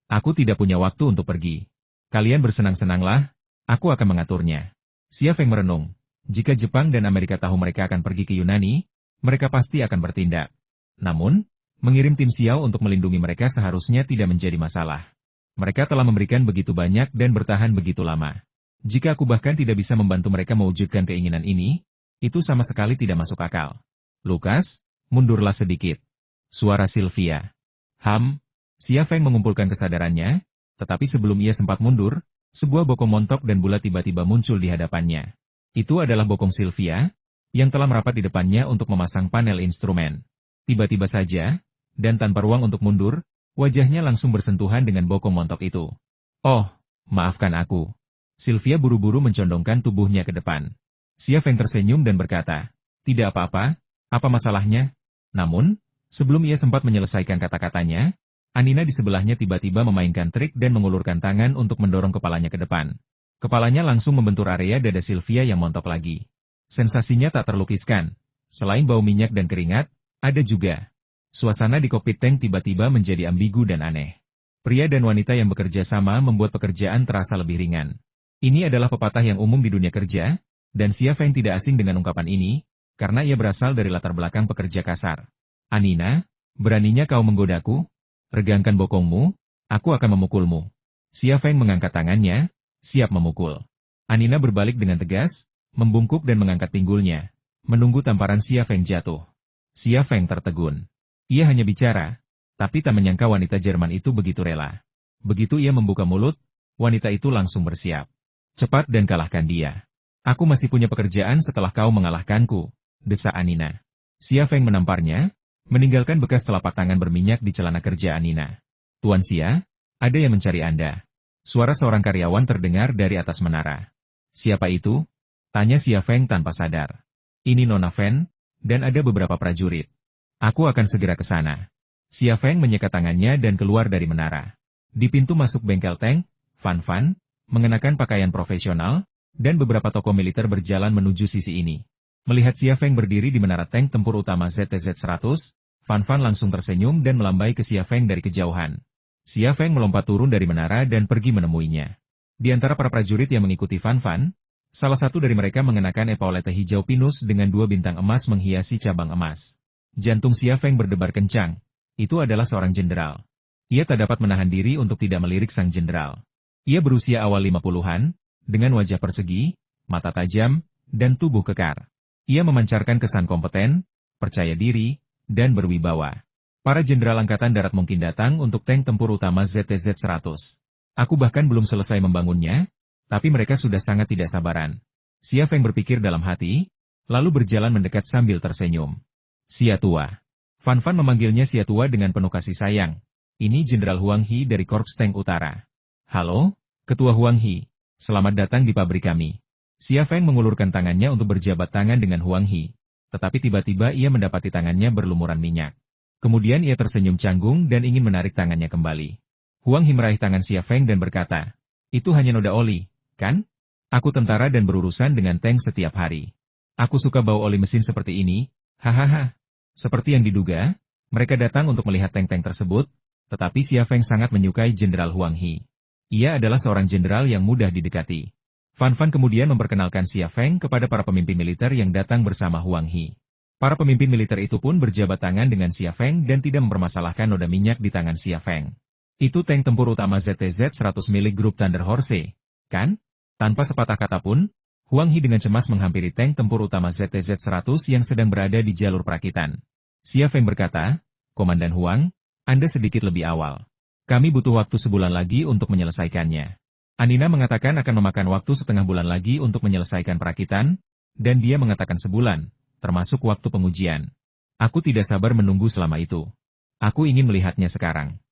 Aku tidak punya waktu untuk pergi. Kalian bersenang-senanglah, aku akan mengaturnya. Xia Feng merenung. Jika Jepang dan Amerika tahu mereka akan pergi ke Yunani, mereka pasti akan bertindak. Namun, mengirim tim Xiao untuk melindungi mereka seharusnya tidak menjadi masalah. Mereka telah memberikan begitu banyak dan bertahan begitu lama. Jika aku bahkan tidak bisa membantu mereka mewujudkan keinginan ini, itu sama sekali tidak masuk akal. Lukas, mundurlah sedikit. Suara Sylvia. Xia Feng mengumpulkan kesadarannya, tetapi sebelum ia sempat mundur, sebuah bokong montok dan bulat tiba-tiba muncul di hadapannya. Itu adalah bokong Sylvia, yang telah merapat di depannya untuk memasang panel instrumen. Tiba-tiba saja, dan tanpa ruang untuk mundur, wajahnya langsung bersentuhan dengan bokong montok itu. Oh, maafkan aku. Sylvia buru-buru mencondongkan tubuhnya ke depan. Xia Feng tersenyum dan berkata, tidak apa-apa, apa masalahnya? Namun, sebelum ia sempat menyelesaikan kata-katanya, Anina di sebelahnya tiba-tiba memainkan trik dan mengulurkan tangan untuk mendorong kepalanya ke depan. Kepalanya langsung membentur area dada Sylvia yang montok lagi. Sensasinya tak terlukiskan. Selain bau minyak dan keringat, ada juga. Suasana di kokpit tank tiba-tiba menjadi ambigu dan aneh. Pria dan wanita yang bekerja sama membuat pekerjaan terasa lebih ringan. Ini adalah pepatah yang umum di dunia kerja, dan Xia Feng tidak asing dengan ungkapan ini, karena ia berasal dari latar belakang pekerja kasar. Anina, beraninya kau menggodaku? Regangkan bokongmu, aku akan memukulmu. Xia Feng mengangkat tangannya, siap memukul. Anina berbalik dengan tegas, membungkuk dan mengangkat pinggulnya, menunggu tamparan Xia Feng jatuh. Xia Feng tertegun. Ia hanya bicara, tapi tak menyangka wanita Jerman itu begitu rela. Begitu ia membuka mulut, wanita itu langsung bersiap. Cepat dan kalahkan dia. Aku masih punya pekerjaan setelah kau mengalahkanku, desak Anina. Xia Feng menamparnya, meninggalkan bekas telapak tangan berminyak di celana kerja Anina. Tuan Xia, ada yang mencari Anda. Suara seorang karyawan terdengar dari atas menara. Siapa itu? Tanya Xia Feng tanpa sadar. Ini Nona Fen, dan ada beberapa prajurit. Aku akan segera ke sana. Xia Feng menyekat tangannya dan keluar dari menara. Di pintu masuk bengkel tank, Fan Fan, mengenakan pakaian profesional, dan beberapa tokoh militer berjalan menuju sisi ini. Melihat Xia Feng berdiri di menara tank tempur utama ZTZ-100, Fan Fan langsung tersenyum dan melambai ke Xia Feng dari kejauhan. Xia Feng melompat turun dari menara dan pergi menemuinya. Di antara para prajurit yang mengikuti Fan Fan, salah satu dari mereka mengenakan epaulete hijau pinus dengan 2 bintang emas menghiasi cabang emas. Jantung Xia Feng berdebar kencang. Itu adalah seorang jenderal. Ia tak dapat menahan diri untuk tidak melirik sang jenderal. Ia berusia awal 50-an, dengan wajah persegi, mata tajam, dan tubuh kekar. Ia memancarkan kesan kompeten, percaya diri, dan berwibawa. Para jenderal Angkatan Darat mungkin datang untuk tank tempur utama ZTZ-100. Aku bahkan belum selesai membangunnya, tapi mereka sudah sangat tidak sabaran. Xia Feng berpikir dalam hati, lalu berjalan mendekat sambil tersenyum. Xia Tua. Fan Fan memanggilnya Xia Tua dengan penuh kasih sayang. Ini Jenderal Huang He dari Korps Tank Utara. Halo, Ketua Huang He. Selamat datang di pabrik kami. Xia Feng mengulurkan tangannya untuk berjabat tangan dengan Huang He. Tetapi tiba-tiba ia mendapati tangannya berlumuran minyak. Kemudian ia tersenyum canggung dan ingin menarik tangannya kembali. Huang He meraih tangan Xia Feng dan berkata, "Itu hanya noda oli, kan? Aku tentara dan berurusan dengan tank setiap hari. Aku suka bau oli mesin seperti ini, hahaha." Seperti yang diduga, mereka datang untuk melihat tank-tank tersebut, tetapi Xia Feng sangat menyukai Jenderal Huang He. Ia adalah seorang jenderal yang mudah didekati. Fan Fan kemudian memperkenalkan Xia Feng kepada para pemimpin militer yang datang bersama Huang He. Para pemimpin militer itu pun berjabat tangan dengan Xia Feng dan tidak mempermasalahkan noda minyak di tangan Xia Feng. Itu tank tempur utama ZTZ-100 milik grup Thunder Horse, kan? Tanpa sepatah kata pun, Huang He dengan cemas menghampiri tank tempur utama ZTZ-100 yang sedang berada di jalur perakitan. Xia Feng berkata, "Komandan Huang, Anda sedikit lebih awal. Kami butuh waktu sebulan lagi untuk menyelesaikannya." Anina mengatakan akan memakan waktu setengah bulan lagi untuk menyelesaikan perakitan, dan dia mengatakan sebulan, termasuk waktu pengujian. Aku tidak sabar menunggu selama itu. Aku ingin melihatnya sekarang.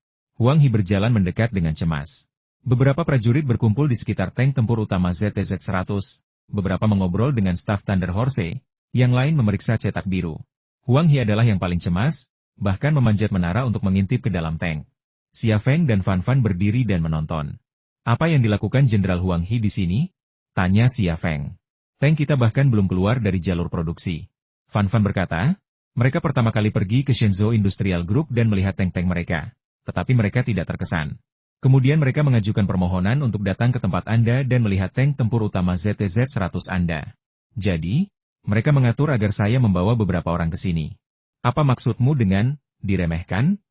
Huang He berjalan mendekat dengan cemas. Beberapa prajurit berkumpul di sekitar tank tempur utama ZTZ-100, beberapa mengobrol dengan staf Thunder Horse, yang lain memeriksa cetak biru. Huang He adalah yang paling cemas, bahkan memanjat menara untuk mengintip ke dalam tank. Xia Feng dan Fan Fan berdiri dan menonton. "Apa yang dilakukan Jenderal Huang He di sini?" tanya Xia Feng. "Tank kita bahkan belum keluar dari jalur produksi." Fan Fan berkata, "Mereka pertama kali pergi ke Shenzhou Industrial Group dan melihat tank-tank mereka, tetapi mereka tidak terkesan. Kemudian mereka mengajukan permohonan untuk datang ke tempat Anda dan melihat tank tempur utama ZTZ-100 Anda. Jadi, mereka mengatur agar saya membawa beberapa orang ke sini. Apa maksudmu dengan diremehkan?"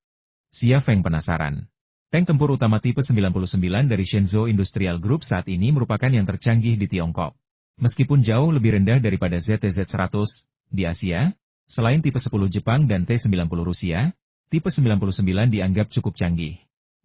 Xia Feng penasaran. Tank tempur utama tipe 99 dari Shenzhou Industrial Group saat ini merupakan yang tercanggih di Tiongkok. Meskipun jauh lebih rendah daripada ZTZ-100, di Asia, selain tipe 10 Jepang dan T-90 Rusia, tipe 99 dianggap cukup canggih.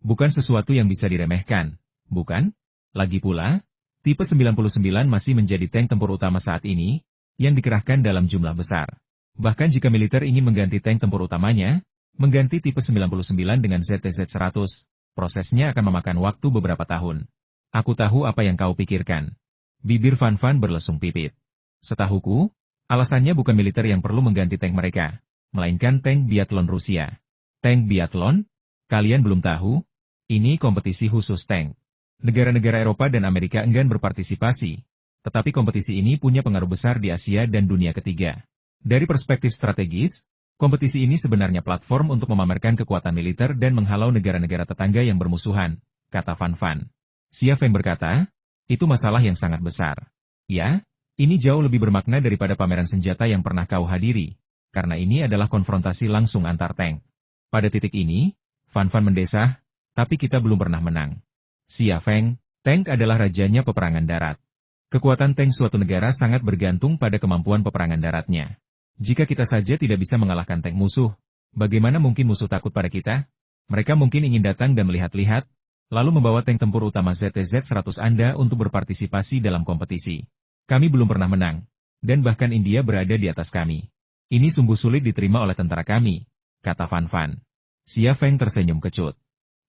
Bukan sesuatu yang bisa diremehkan, bukan? Lagi pula, tipe 99 masih menjadi tank tempur utama saat ini, yang dikerahkan dalam jumlah besar. Bahkan jika militer ingin mengganti tank tempur utamanya, mengganti tipe 99 dengan ZTZ-100, prosesnya akan memakan waktu beberapa tahun. Aku tahu apa yang kau pikirkan. Bibir Fan Fan berlesung pipit. Setahuku, alasannya bukan militer yang perlu mengganti tank mereka, melainkan tank biathlon Rusia. Tank biathlon? Kalian belum tahu? Ini kompetisi khusus tank. Negara-negara Eropa dan Amerika enggan berpartisipasi, tetapi kompetisi ini punya pengaruh besar di Asia dan dunia ketiga. Dari perspektif strategis, kompetisi ini sebenarnya platform untuk memamerkan kekuatan militer dan menghalau negara-negara tetangga yang bermusuhan, kata Fan Fan. Xia Feng berkata, "Itu masalah yang sangat besar. Ya, ini jauh lebih bermakna daripada pameran senjata yang pernah kau hadiri, karena ini adalah konfrontasi langsung antar tank." Pada titik ini, Fan Fan mendesah, "Tapi kita belum pernah menang." Xia Feng, tank adalah rajanya peperangan darat. Kekuatan tank suatu negara sangat bergantung pada kemampuan peperangan daratnya. Jika kita saja tidak bisa mengalahkan tank musuh, bagaimana mungkin musuh takut pada kita? Mereka mungkin ingin datang dan melihat-lihat, lalu membawa tank tempur utama ZTZ-100 Anda untuk berpartisipasi dalam kompetisi. Kami belum pernah menang, dan bahkan India berada di atas kami. Ini sungguh sulit diterima oleh tentara kami, kata Fan Fan. Xia Feng tersenyum kecut.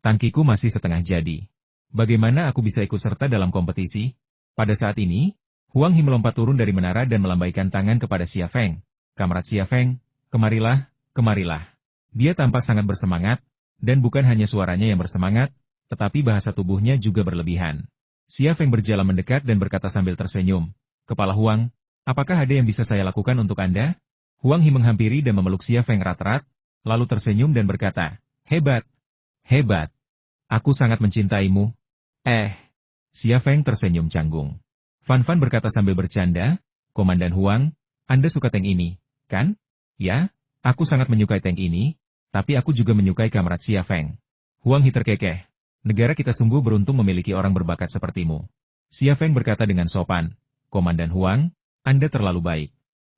Tangkiku masih setengah jadi. Bagaimana aku bisa ikut serta dalam kompetisi? Pada saat ini, Huang He melompat turun dari menara dan melambaikan tangan kepada Xia Feng. "Kamarad Xia Feng, kemarilah, kemarilah." Dia tampak sangat bersemangat, dan bukan hanya suaranya yang bersemangat, tetapi bahasa tubuhnya juga berlebihan. Xia Feng berjalan mendekat dan berkata sambil tersenyum, "Kepala Huang, apakah ada yang bisa saya lakukan untuk Anda?" Huang He menghampiri dan memeluk Xia Feng erat-erat, lalu tersenyum dan berkata, "Hebat, hebat. Aku sangat mencintaimu." Xia Feng tersenyum canggung. Fan Fan berkata sambil bercanda, Komandan Huang, Anda suka tank ini, kan? Ya, aku sangat menyukai tank ini, tapi aku juga menyukai Kamrat Xia Feng. Huang He terkekeh. Negara kita sungguh beruntung memiliki orang berbakat sepertimu. Xia Feng berkata dengan sopan, Komandan Huang, Anda terlalu baik.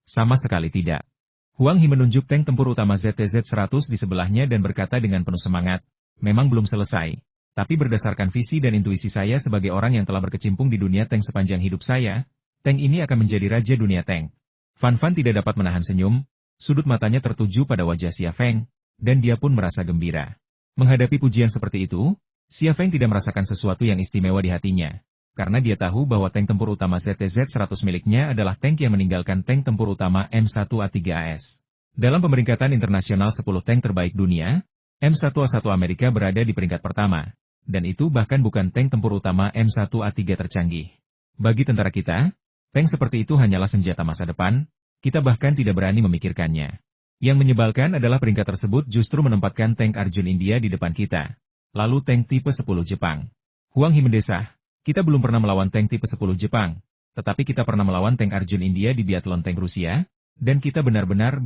Sama sekali tidak. Huang He menunjuk tank tempur utama ZTZ-100 di sebelahnya dan berkata dengan penuh semangat, memang belum selesai. Tapi berdasarkan visi dan intuisi saya sebagai orang yang telah berkecimpung di dunia tank sepanjang hidup saya, tank ini akan menjadi raja dunia tank. Fan Fan tidak dapat menahan senyum, sudut matanya tertuju pada wajah Xia Feng, dan dia pun merasa gembira. Menghadapi pujian seperti itu, Xia Feng tidak merasakan sesuatu yang istimewa di hatinya, karena dia tahu bahwa tank tempur utama ZTZ-100 miliknya adalah tank yang meninggalkan tank tempur utama M1A3AS. Dalam pemeringkatan internasional 10 tank terbaik dunia, M1A1 Amerika berada di peringkat pertama. Dan itu bahkan bukan tank tempur utama M1A3 tercanggih. Bagi tentara kita, tank seperti itu hanyalah senjata masa depan, kita bahkan tidak berani memikirkannya. Yang menyebalkan adalah peringkat tersebut justru menempatkan tank Arjun India di depan kita. Lalu tank tipe 10 Jepang. Huang He mendesah, kita belum pernah melawan tank tipe 10 Jepang, tetapi kita pernah melawan tank Arjun India di biathlon tank Rusia, dan kita benar-benar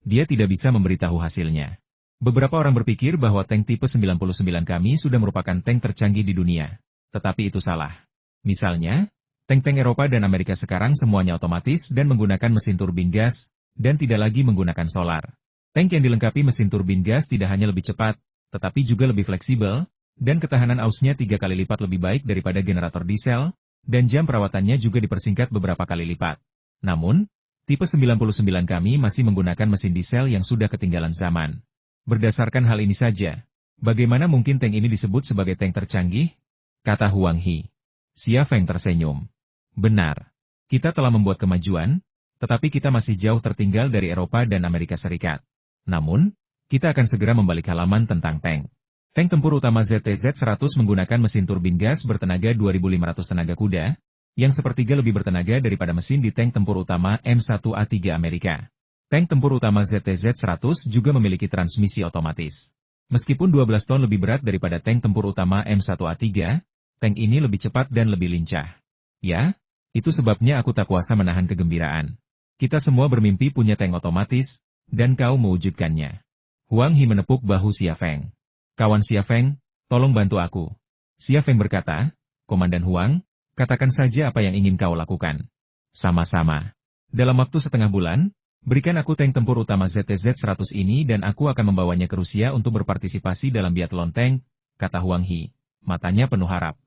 dia tidak bisa memberitahu hasilnya. Beberapa orang berpikir bahwa tank tipe 99 kami sudah merupakan tank tercanggih di dunia. Tetapi itu salah. Misalnya, tank-tank Eropa dan Amerika sekarang semuanya otomatis dan menggunakan mesin turbin gas, dan tidak lagi menggunakan solar. Tank yang dilengkapi mesin turbin gas tidak hanya lebih cepat, tetapi juga lebih fleksibel, dan ketahanan ausnya 3 kali lipat lebih baik daripada generator diesel, dan jam perawatannya juga dipersingkat beberapa kali lipat. Namun, tipe 99 kami masih menggunakan mesin diesel yang sudah ketinggalan zaman. Berdasarkan hal ini saja, bagaimana mungkin tank ini disebut sebagai tank tercanggih? Kata Huang He. Xia Feng tersenyum. Benar. Kita telah membuat kemajuan, tetapi kita masih jauh tertinggal dari Eropa dan Amerika Serikat. Namun, kita akan segera membalik halaman tentang tank. Tank tempur utama ZTZ-100 menggunakan mesin turbin gas bertenaga 2.500 tenaga kuda, yang sepertiga lebih bertenaga daripada mesin di tank tempur utama M1A3 Amerika. Tank tempur utama ZTZ-100 juga memiliki transmisi otomatis. Meskipun 12 ton lebih berat daripada tank tempur utama M1A3, tank ini lebih cepat dan lebih lincah. Ya, itu sebabnya aku tak kuasa menahan kegembiraan. Kita semua bermimpi punya tank otomatis, dan kau mewujudkannya. Huang He menepuk bahu Xia Feng. Kawan Xia Feng, tolong bantu aku. Xia Feng berkata, Komandan Huang, katakan saja apa yang ingin kau lakukan. Sama-sama. Dalam waktu setengah bulan, berikan aku tank tempur utama ZTZ-100 ini dan aku akan membawanya ke Rusia untuk berpartisipasi dalam biathlon tank, kata Huang He. Matanya penuh harap.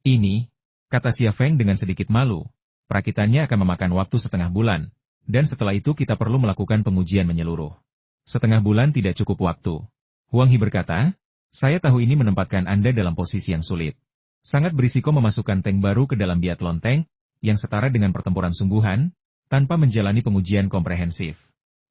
Ini, kata Xia Feng dengan sedikit malu, perakitannya akan memakan waktu setengah bulan, dan setelah itu kita perlu melakukan pengujian menyeluruh. Setengah bulan tidak cukup waktu. Huang He berkata, saya tahu ini menempatkan Anda dalam posisi yang sulit. Sangat berisiko memasukkan tank baru ke dalam biathlon tank, yang setara dengan pertempuran sungguhan, tanpa menjalani pengujian komprehensif.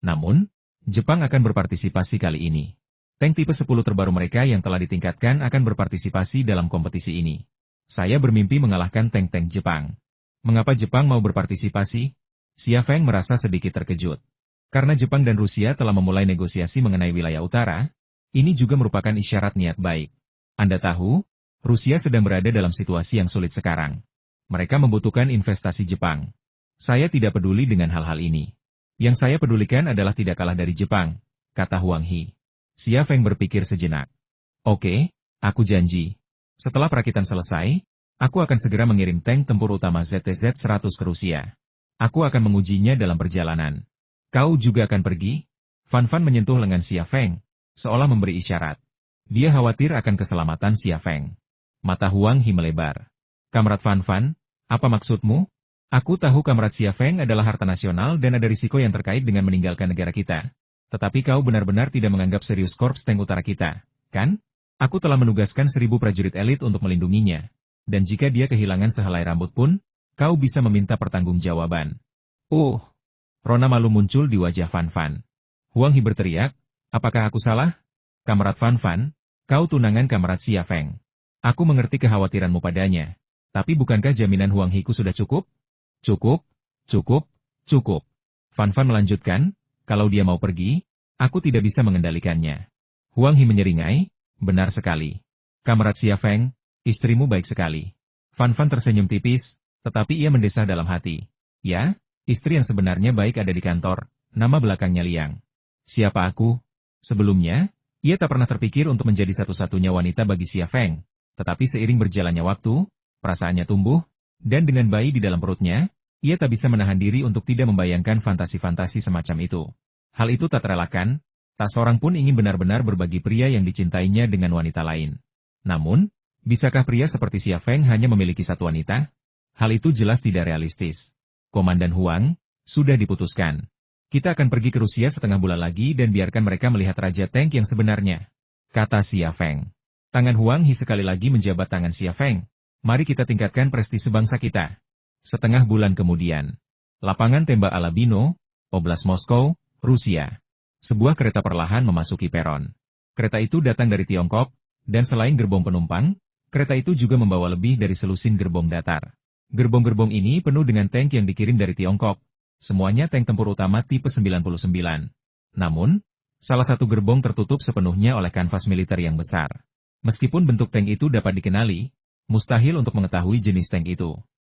Namun, Jepang akan berpartisipasi kali ini. Tank tipe 10 terbaru mereka yang telah ditingkatkan akan berpartisipasi dalam kompetisi ini. Saya bermimpi mengalahkan tank-tank Jepang. Mengapa Jepang mau berpartisipasi? Xia Feng merasa sedikit terkejut. Karena Jepang dan Rusia telah memulai negosiasi mengenai wilayah utara, ini juga merupakan isyarat niat baik. Anda tahu, Rusia sedang berada dalam situasi yang sulit sekarang. Mereka membutuhkan investasi Jepang. Saya tidak peduli dengan hal-hal ini. Yang saya pedulikan adalah tidak kalah dari Jepang, kata Huang He. Xia Feng berpikir sejenak. Oke, aku janji. Setelah perakitan selesai, aku akan segera mengirim tank tempur utama ZTZ-100 ke Rusia. Aku akan mengujinya dalam perjalanan. Kau juga akan pergi? Fan Fan menyentuh lengan Xia Feng, seolah memberi isyarat. Dia khawatir akan keselamatan Xia Feng. Mata Huang He melebar. Kamrat Fan Fan, apa maksudmu? Aku tahu Kamrat Xia Feng adalah harta nasional dan ada risiko yang terkait dengan meninggalkan negara kita. Tetapi kau benar-benar tidak menganggap serius Korps Tank Utara kita, kan? Aku telah menugaskan 1000 prajurit elit untuk melindunginya. Dan jika dia kehilangan sehelai rambut pun, kau bisa meminta pertanggungjawaban. Rona malu muncul di wajah Fan Fan. Huang He berteriak, apakah aku salah? Kamrat Fan Fan, kau tunangan Kamrat Xia Feng. Aku mengerti kekhawatiranmu padanya. Tapi bukankah jaminan Huang He ku sudah cukup? Cukup. Fan Fan melanjutkan, kalau dia mau pergi, aku tidak bisa mengendalikannya. Huang He menyeringai, benar sekali. Kamrat Xia Feng, istrimu baik sekali. Fan Fan tersenyum tipis, tetapi ia mendesah dalam hati. Ya, istri yang sebenarnya baik ada di kantor, nama belakangnya Liang. Siapa aku? Sebelumnya, ia tak pernah terpikir untuk menjadi satu-satunya wanita bagi Xia Feng. Tetapi seiring berjalannya waktu, perasaannya tumbuh, dan dengan bayi di dalam perutnya, ia tak bisa menahan diri untuk tidak membayangkan fantasi-fantasi semacam itu. Hal itu tak terelakkan, tak seorang pun ingin benar-benar berbagi pria yang dicintainya dengan wanita lain. Namun, bisakah pria seperti Xia Feng hanya memiliki satu wanita? Hal itu jelas tidak realistis. Komandan Huang, sudah diputuskan. Kita akan pergi ke Rusia setengah bulan lagi dan biarkan mereka melihat Raja Tank yang sebenarnya, kata Xia Feng. Tangan Huang He sekali lagi menjabat tangan Xia Feng. Mari kita tingkatkan prestise bangsa kita. Setengah bulan kemudian, lapangan tembak Alabino, Oblast Moskow, Rusia. Sebuah kereta perlahan memasuki peron. Kereta itu datang dari Tiongkok, dan selain gerbong penumpang, kereta itu juga membawa lebih dari selusin gerbong datar. Gerbong-gerbong ini penuh dengan tank yang dikirim dari Tiongkok. Semuanya tank tempur utama tipe 99. Namun, salah satu gerbong tertutup sepenuhnya oleh kanvas militer yang besar. Meskipun bentuk tank itu dapat dikenali, mustahil untuk mengetahui jenis tank itu.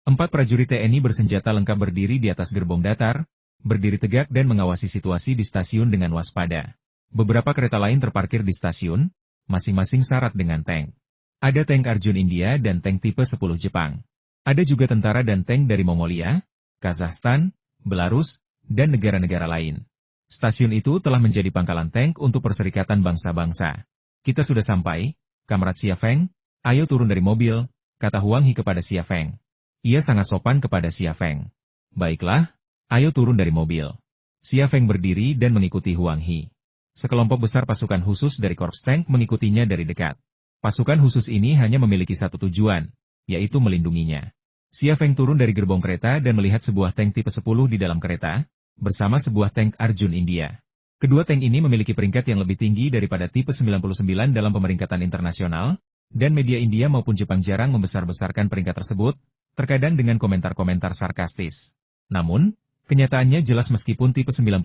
4 prajurit TNI bersenjata lengkap berdiri di atas gerbong datar, berdiri tegak dan mengawasi situasi di stasiun dengan waspada. Beberapa kereta lain terparkir di stasiun, masing-masing syarat dengan tank. Ada tank Arjun India dan tank tipe 10 Jepang. Ada juga tentara dan tank dari Mongolia, Kazakhstan, Belarus, dan negara-negara lain. Stasiun itu telah menjadi pangkalan tank untuk Perserikatan Bangsa-Bangsa. Kita sudah sampai, Kamrat Xia Feng, ayo turun dari mobil, kata Huang He kepada Xia Feng. Ia sangat sopan kepada Xia Feng. Baiklah, ayo turun dari mobil. Xia Feng berdiri dan mengikuti Huang He. Sekelompok besar pasukan khusus dari Korps Tank mengikutinya dari dekat. Pasukan khusus ini hanya memiliki satu tujuan, yaitu melindunginya. Xia Feng turun dari gerbong kereta dan melihat sebuah tank tipe 10 di dalam kereta, bersama sebuah tank Arjun India. Kedua tank ini memiliki peringkat yang lebih tinggi daripada tipe 99 dalam pemeringkatan internasional, dan media India maupun Jepang jarang membesar-besarkan peringkat tersebut, terkadang dengan komentar-komentar sarkastis. Namun, kenyataannya jelas meskipun tipe 99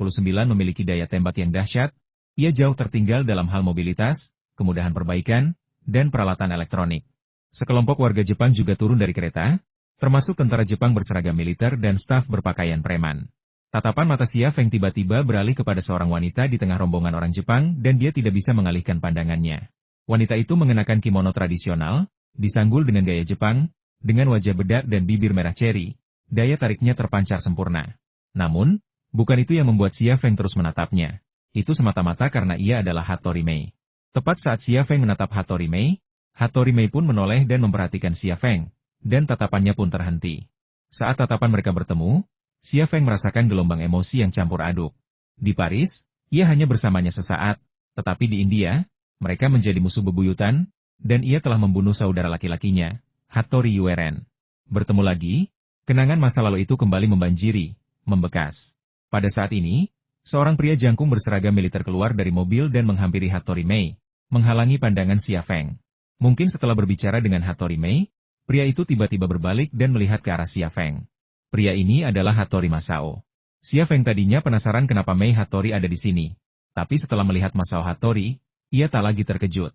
memiliki daya tembak yang dahsyat, ia jauh tertinggal dalam hal mobilitas, kemudahan perbaikan, dan peralatan elektronik. Sekelompok warga Jepang juga turun dari kereta, termasuk tentara Jepang berseragam militer dan staf berpakaian preman. Tatapan mata Xia Feng tiba-tiba beralih kepada seorang wanita di tengah rombongan orang Jepang dan dia tidak bisa mengalihkan pandangannya. Wanita itu mengenakan kimono tradisional, disanggul dengan gaya Jepang, dengan wajah bedak dan bibir merah ceri, daya tariknya terpancar sempurna. Namun, bukan itu yang membuat Xia Feng terus menatapnya. Itu semata-mata karena ia adalah Hattori Mei. Tepat saat Xia Feng menatap Hattori Mei pun menoleh dan memperhatikan Xia Feng. Dan tatapannya pun terhenti. Saat tatapan mereka bertemu, Xia Feng merasakan gelombang emosi yang campur aduk. Di Paris, ia hanya bersamanya sesaat, tetapi di India, mereka menjadi musuh bebuyutan, dan ia telah membunuh saudara laki-lakinya, Hattori Yueren. Bertemu lagi, kenangan masa lalu itu kembali membanjiri, membekas. Pada saat ini, seorang pria jangkung berseragam militer keluar dari mobil dan menghampiri Hattori Mei, menghalangi pandangan Xia Feng. Mungkin setelah berbicara dengan Hattori Mei, pria itu tiba-tiba berbalik dan melihat ke arah Xia Feng. Pria ini adalah Hattori Masao. Xia Feng tadinya penasaran kenapa Mei Hattori ada di sini. Tapi setelah melihat Masao Hattori, ia tak lagi terkejut.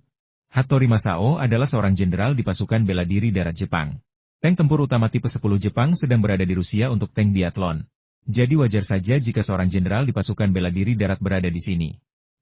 Hattori Masao adalah seorang jenderal di pasukan bela diri darat Jepang. Tank tempur utama tipe 10 Jepang sedang berada di Rusia untuk tank biathlon. Jadi wajar saja jika seorang jenderal di pasukan bela diri darat berada di sini.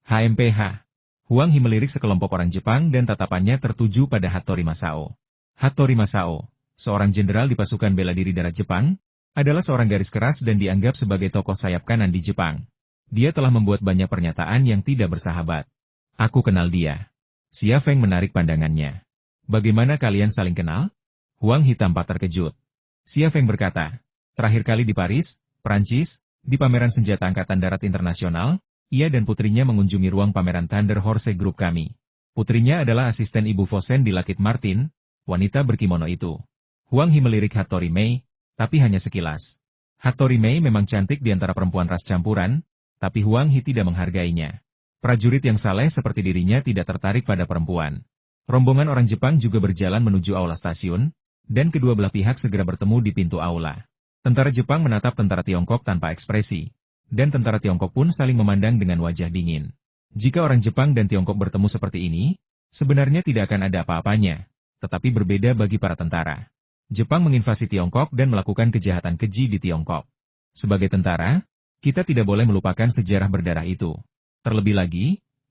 HMPH. Huang He melirik sekelompok orang Jepang dan tatapannya tertuju pada Hattori Masao. Hattori Masao, seorang jenderal di pasukan bela diri darat Jepang, adalah seorang garis keras dan dianggap sebagai tokoh sayap kanan di Jepang. Dia telah membuat banyak pernyataan yang tidak bersahabat. Aku kenal dia. Xia Feng menarik pandangannya. Bagaimana kalian saling kenal? Huang He tampak terkejut. Xia Feng berkata, terakhir kali di Paris, Prancis, di pameran senjata Angkatan Darat Internasional, ia dan putrinya mengunjungi ruang pameran Thunder Horse Group kami. Putrinya adalah asisten Ibu Fosen di Lockheed Martin, wanita berkimono itu. Huang He melirik Hattori Mei, tapi hanya sekilas. Hattori Mei memang cantik di antara perempuan ras campuran, tapi Huang He tidak menghargainya. Prajurit yang saleh seperti dirinya tidak tertarik pada perempuan. Rombongan orang Jepang juga berjalan menuju aula stasiun, dan kedua belah pihak segera bertemu di pintu aula. Tentara Jepang menatap tentara Tiongkok tanpa ekspresi, dan tentara Tiongkok pun saling memandang dengan wajah dingin. Jika orang Jepang dan Tiongkok bertemu seperti ini, sebenarnya tidak akan ada apa-apanya. tetapi berbeda bagi para tentara. Jepang menginvasi Tiongkok dan melakukan kejahatan keji di Tiongkok. Sebagai tentara, kita tidak boleh melupakan sejarah berdarah itu. Terlebih lagi,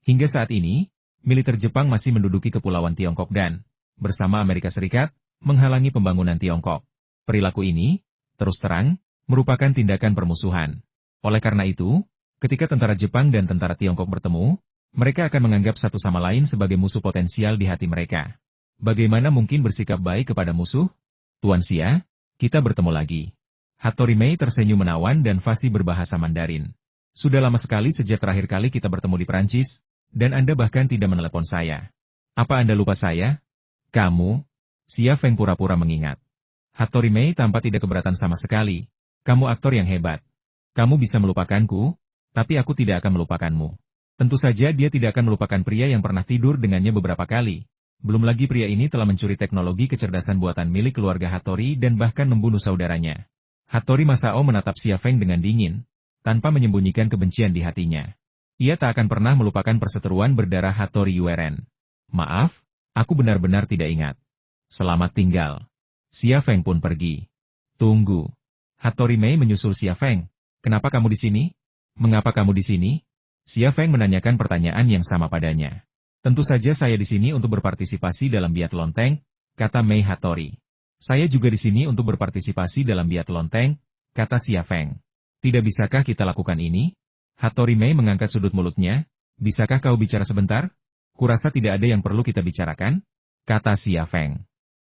hingga saat ini, militer Jepang masih menduduki kepulauan Tiongkok dan, bersama Amerika Serikat, menghalangi pembangunan Tiongkok. Perilaku ini, terus terang, merupakan tindakan permusuhan. Oleh karena itu, ketika tentara Jepang dan tentara Tiongkok bertemu, mereka akan menganggap satu sama lain sebagai musuh potensial di hati mereka. Bagaimana mungkin bersikap baik kepada musuh? Tuan Xia, kita bertemu lagi. Hattori Mei tersenyum menawan dan fasih berbahasa Mandarin. Sudah lama sekali sejak terakhir kali kita bertemu di Perancis, dan Anda bahkan tidak menelepon saya. Apa Anda lupa saya? Kamu? Xia Feng pura-pura mengingat. Hattori Mei tampak tidak keberatan sama sekali. Kamu aktor yang hebat. Kamu bisa melupakanku, tapi aku tidak akan melupakanmu. Tentu saja dia tidak akan melupakan pria yang pernah tidur dengannya beberapa kali. Belum lagi pria ini telah mencuri teknologi kecerdasan buatan milik keluarga Hattori dan bahkan membunuh saudaranya. Hattori Masao menatap Xia Feng dengan dingin, tanpa menyembunyikan kebencian di hatinya. Ia tak akan pernah melupakan perseteruan berdarah Hattori Yueren. Maaf, aku benar-benar tidak ingat. Selamat tinggal. Xia Feng pun pergi. Tunggu. Hattori Mei menyusul Xia Feng. Kenapa kamu di sini? Mengapa kamu di sini? Xia Feng menanyakan pertanyaan yang sama padanya. Tentu saja saya di sini untuk berpartisipasi dalam biathlon tank, kata Mei Hattori. Saya juga di sini untuk berpartisipasi dalam biathlon tank, kata Xia Feng. Tidak bisakah kita lakukan ini? Hattori Mei mengangkat sudut mulutnya. Bisakah kau bicara sebentar? Kurasa tidak ada yang perlu kita bicarakan, kata Xia Feng.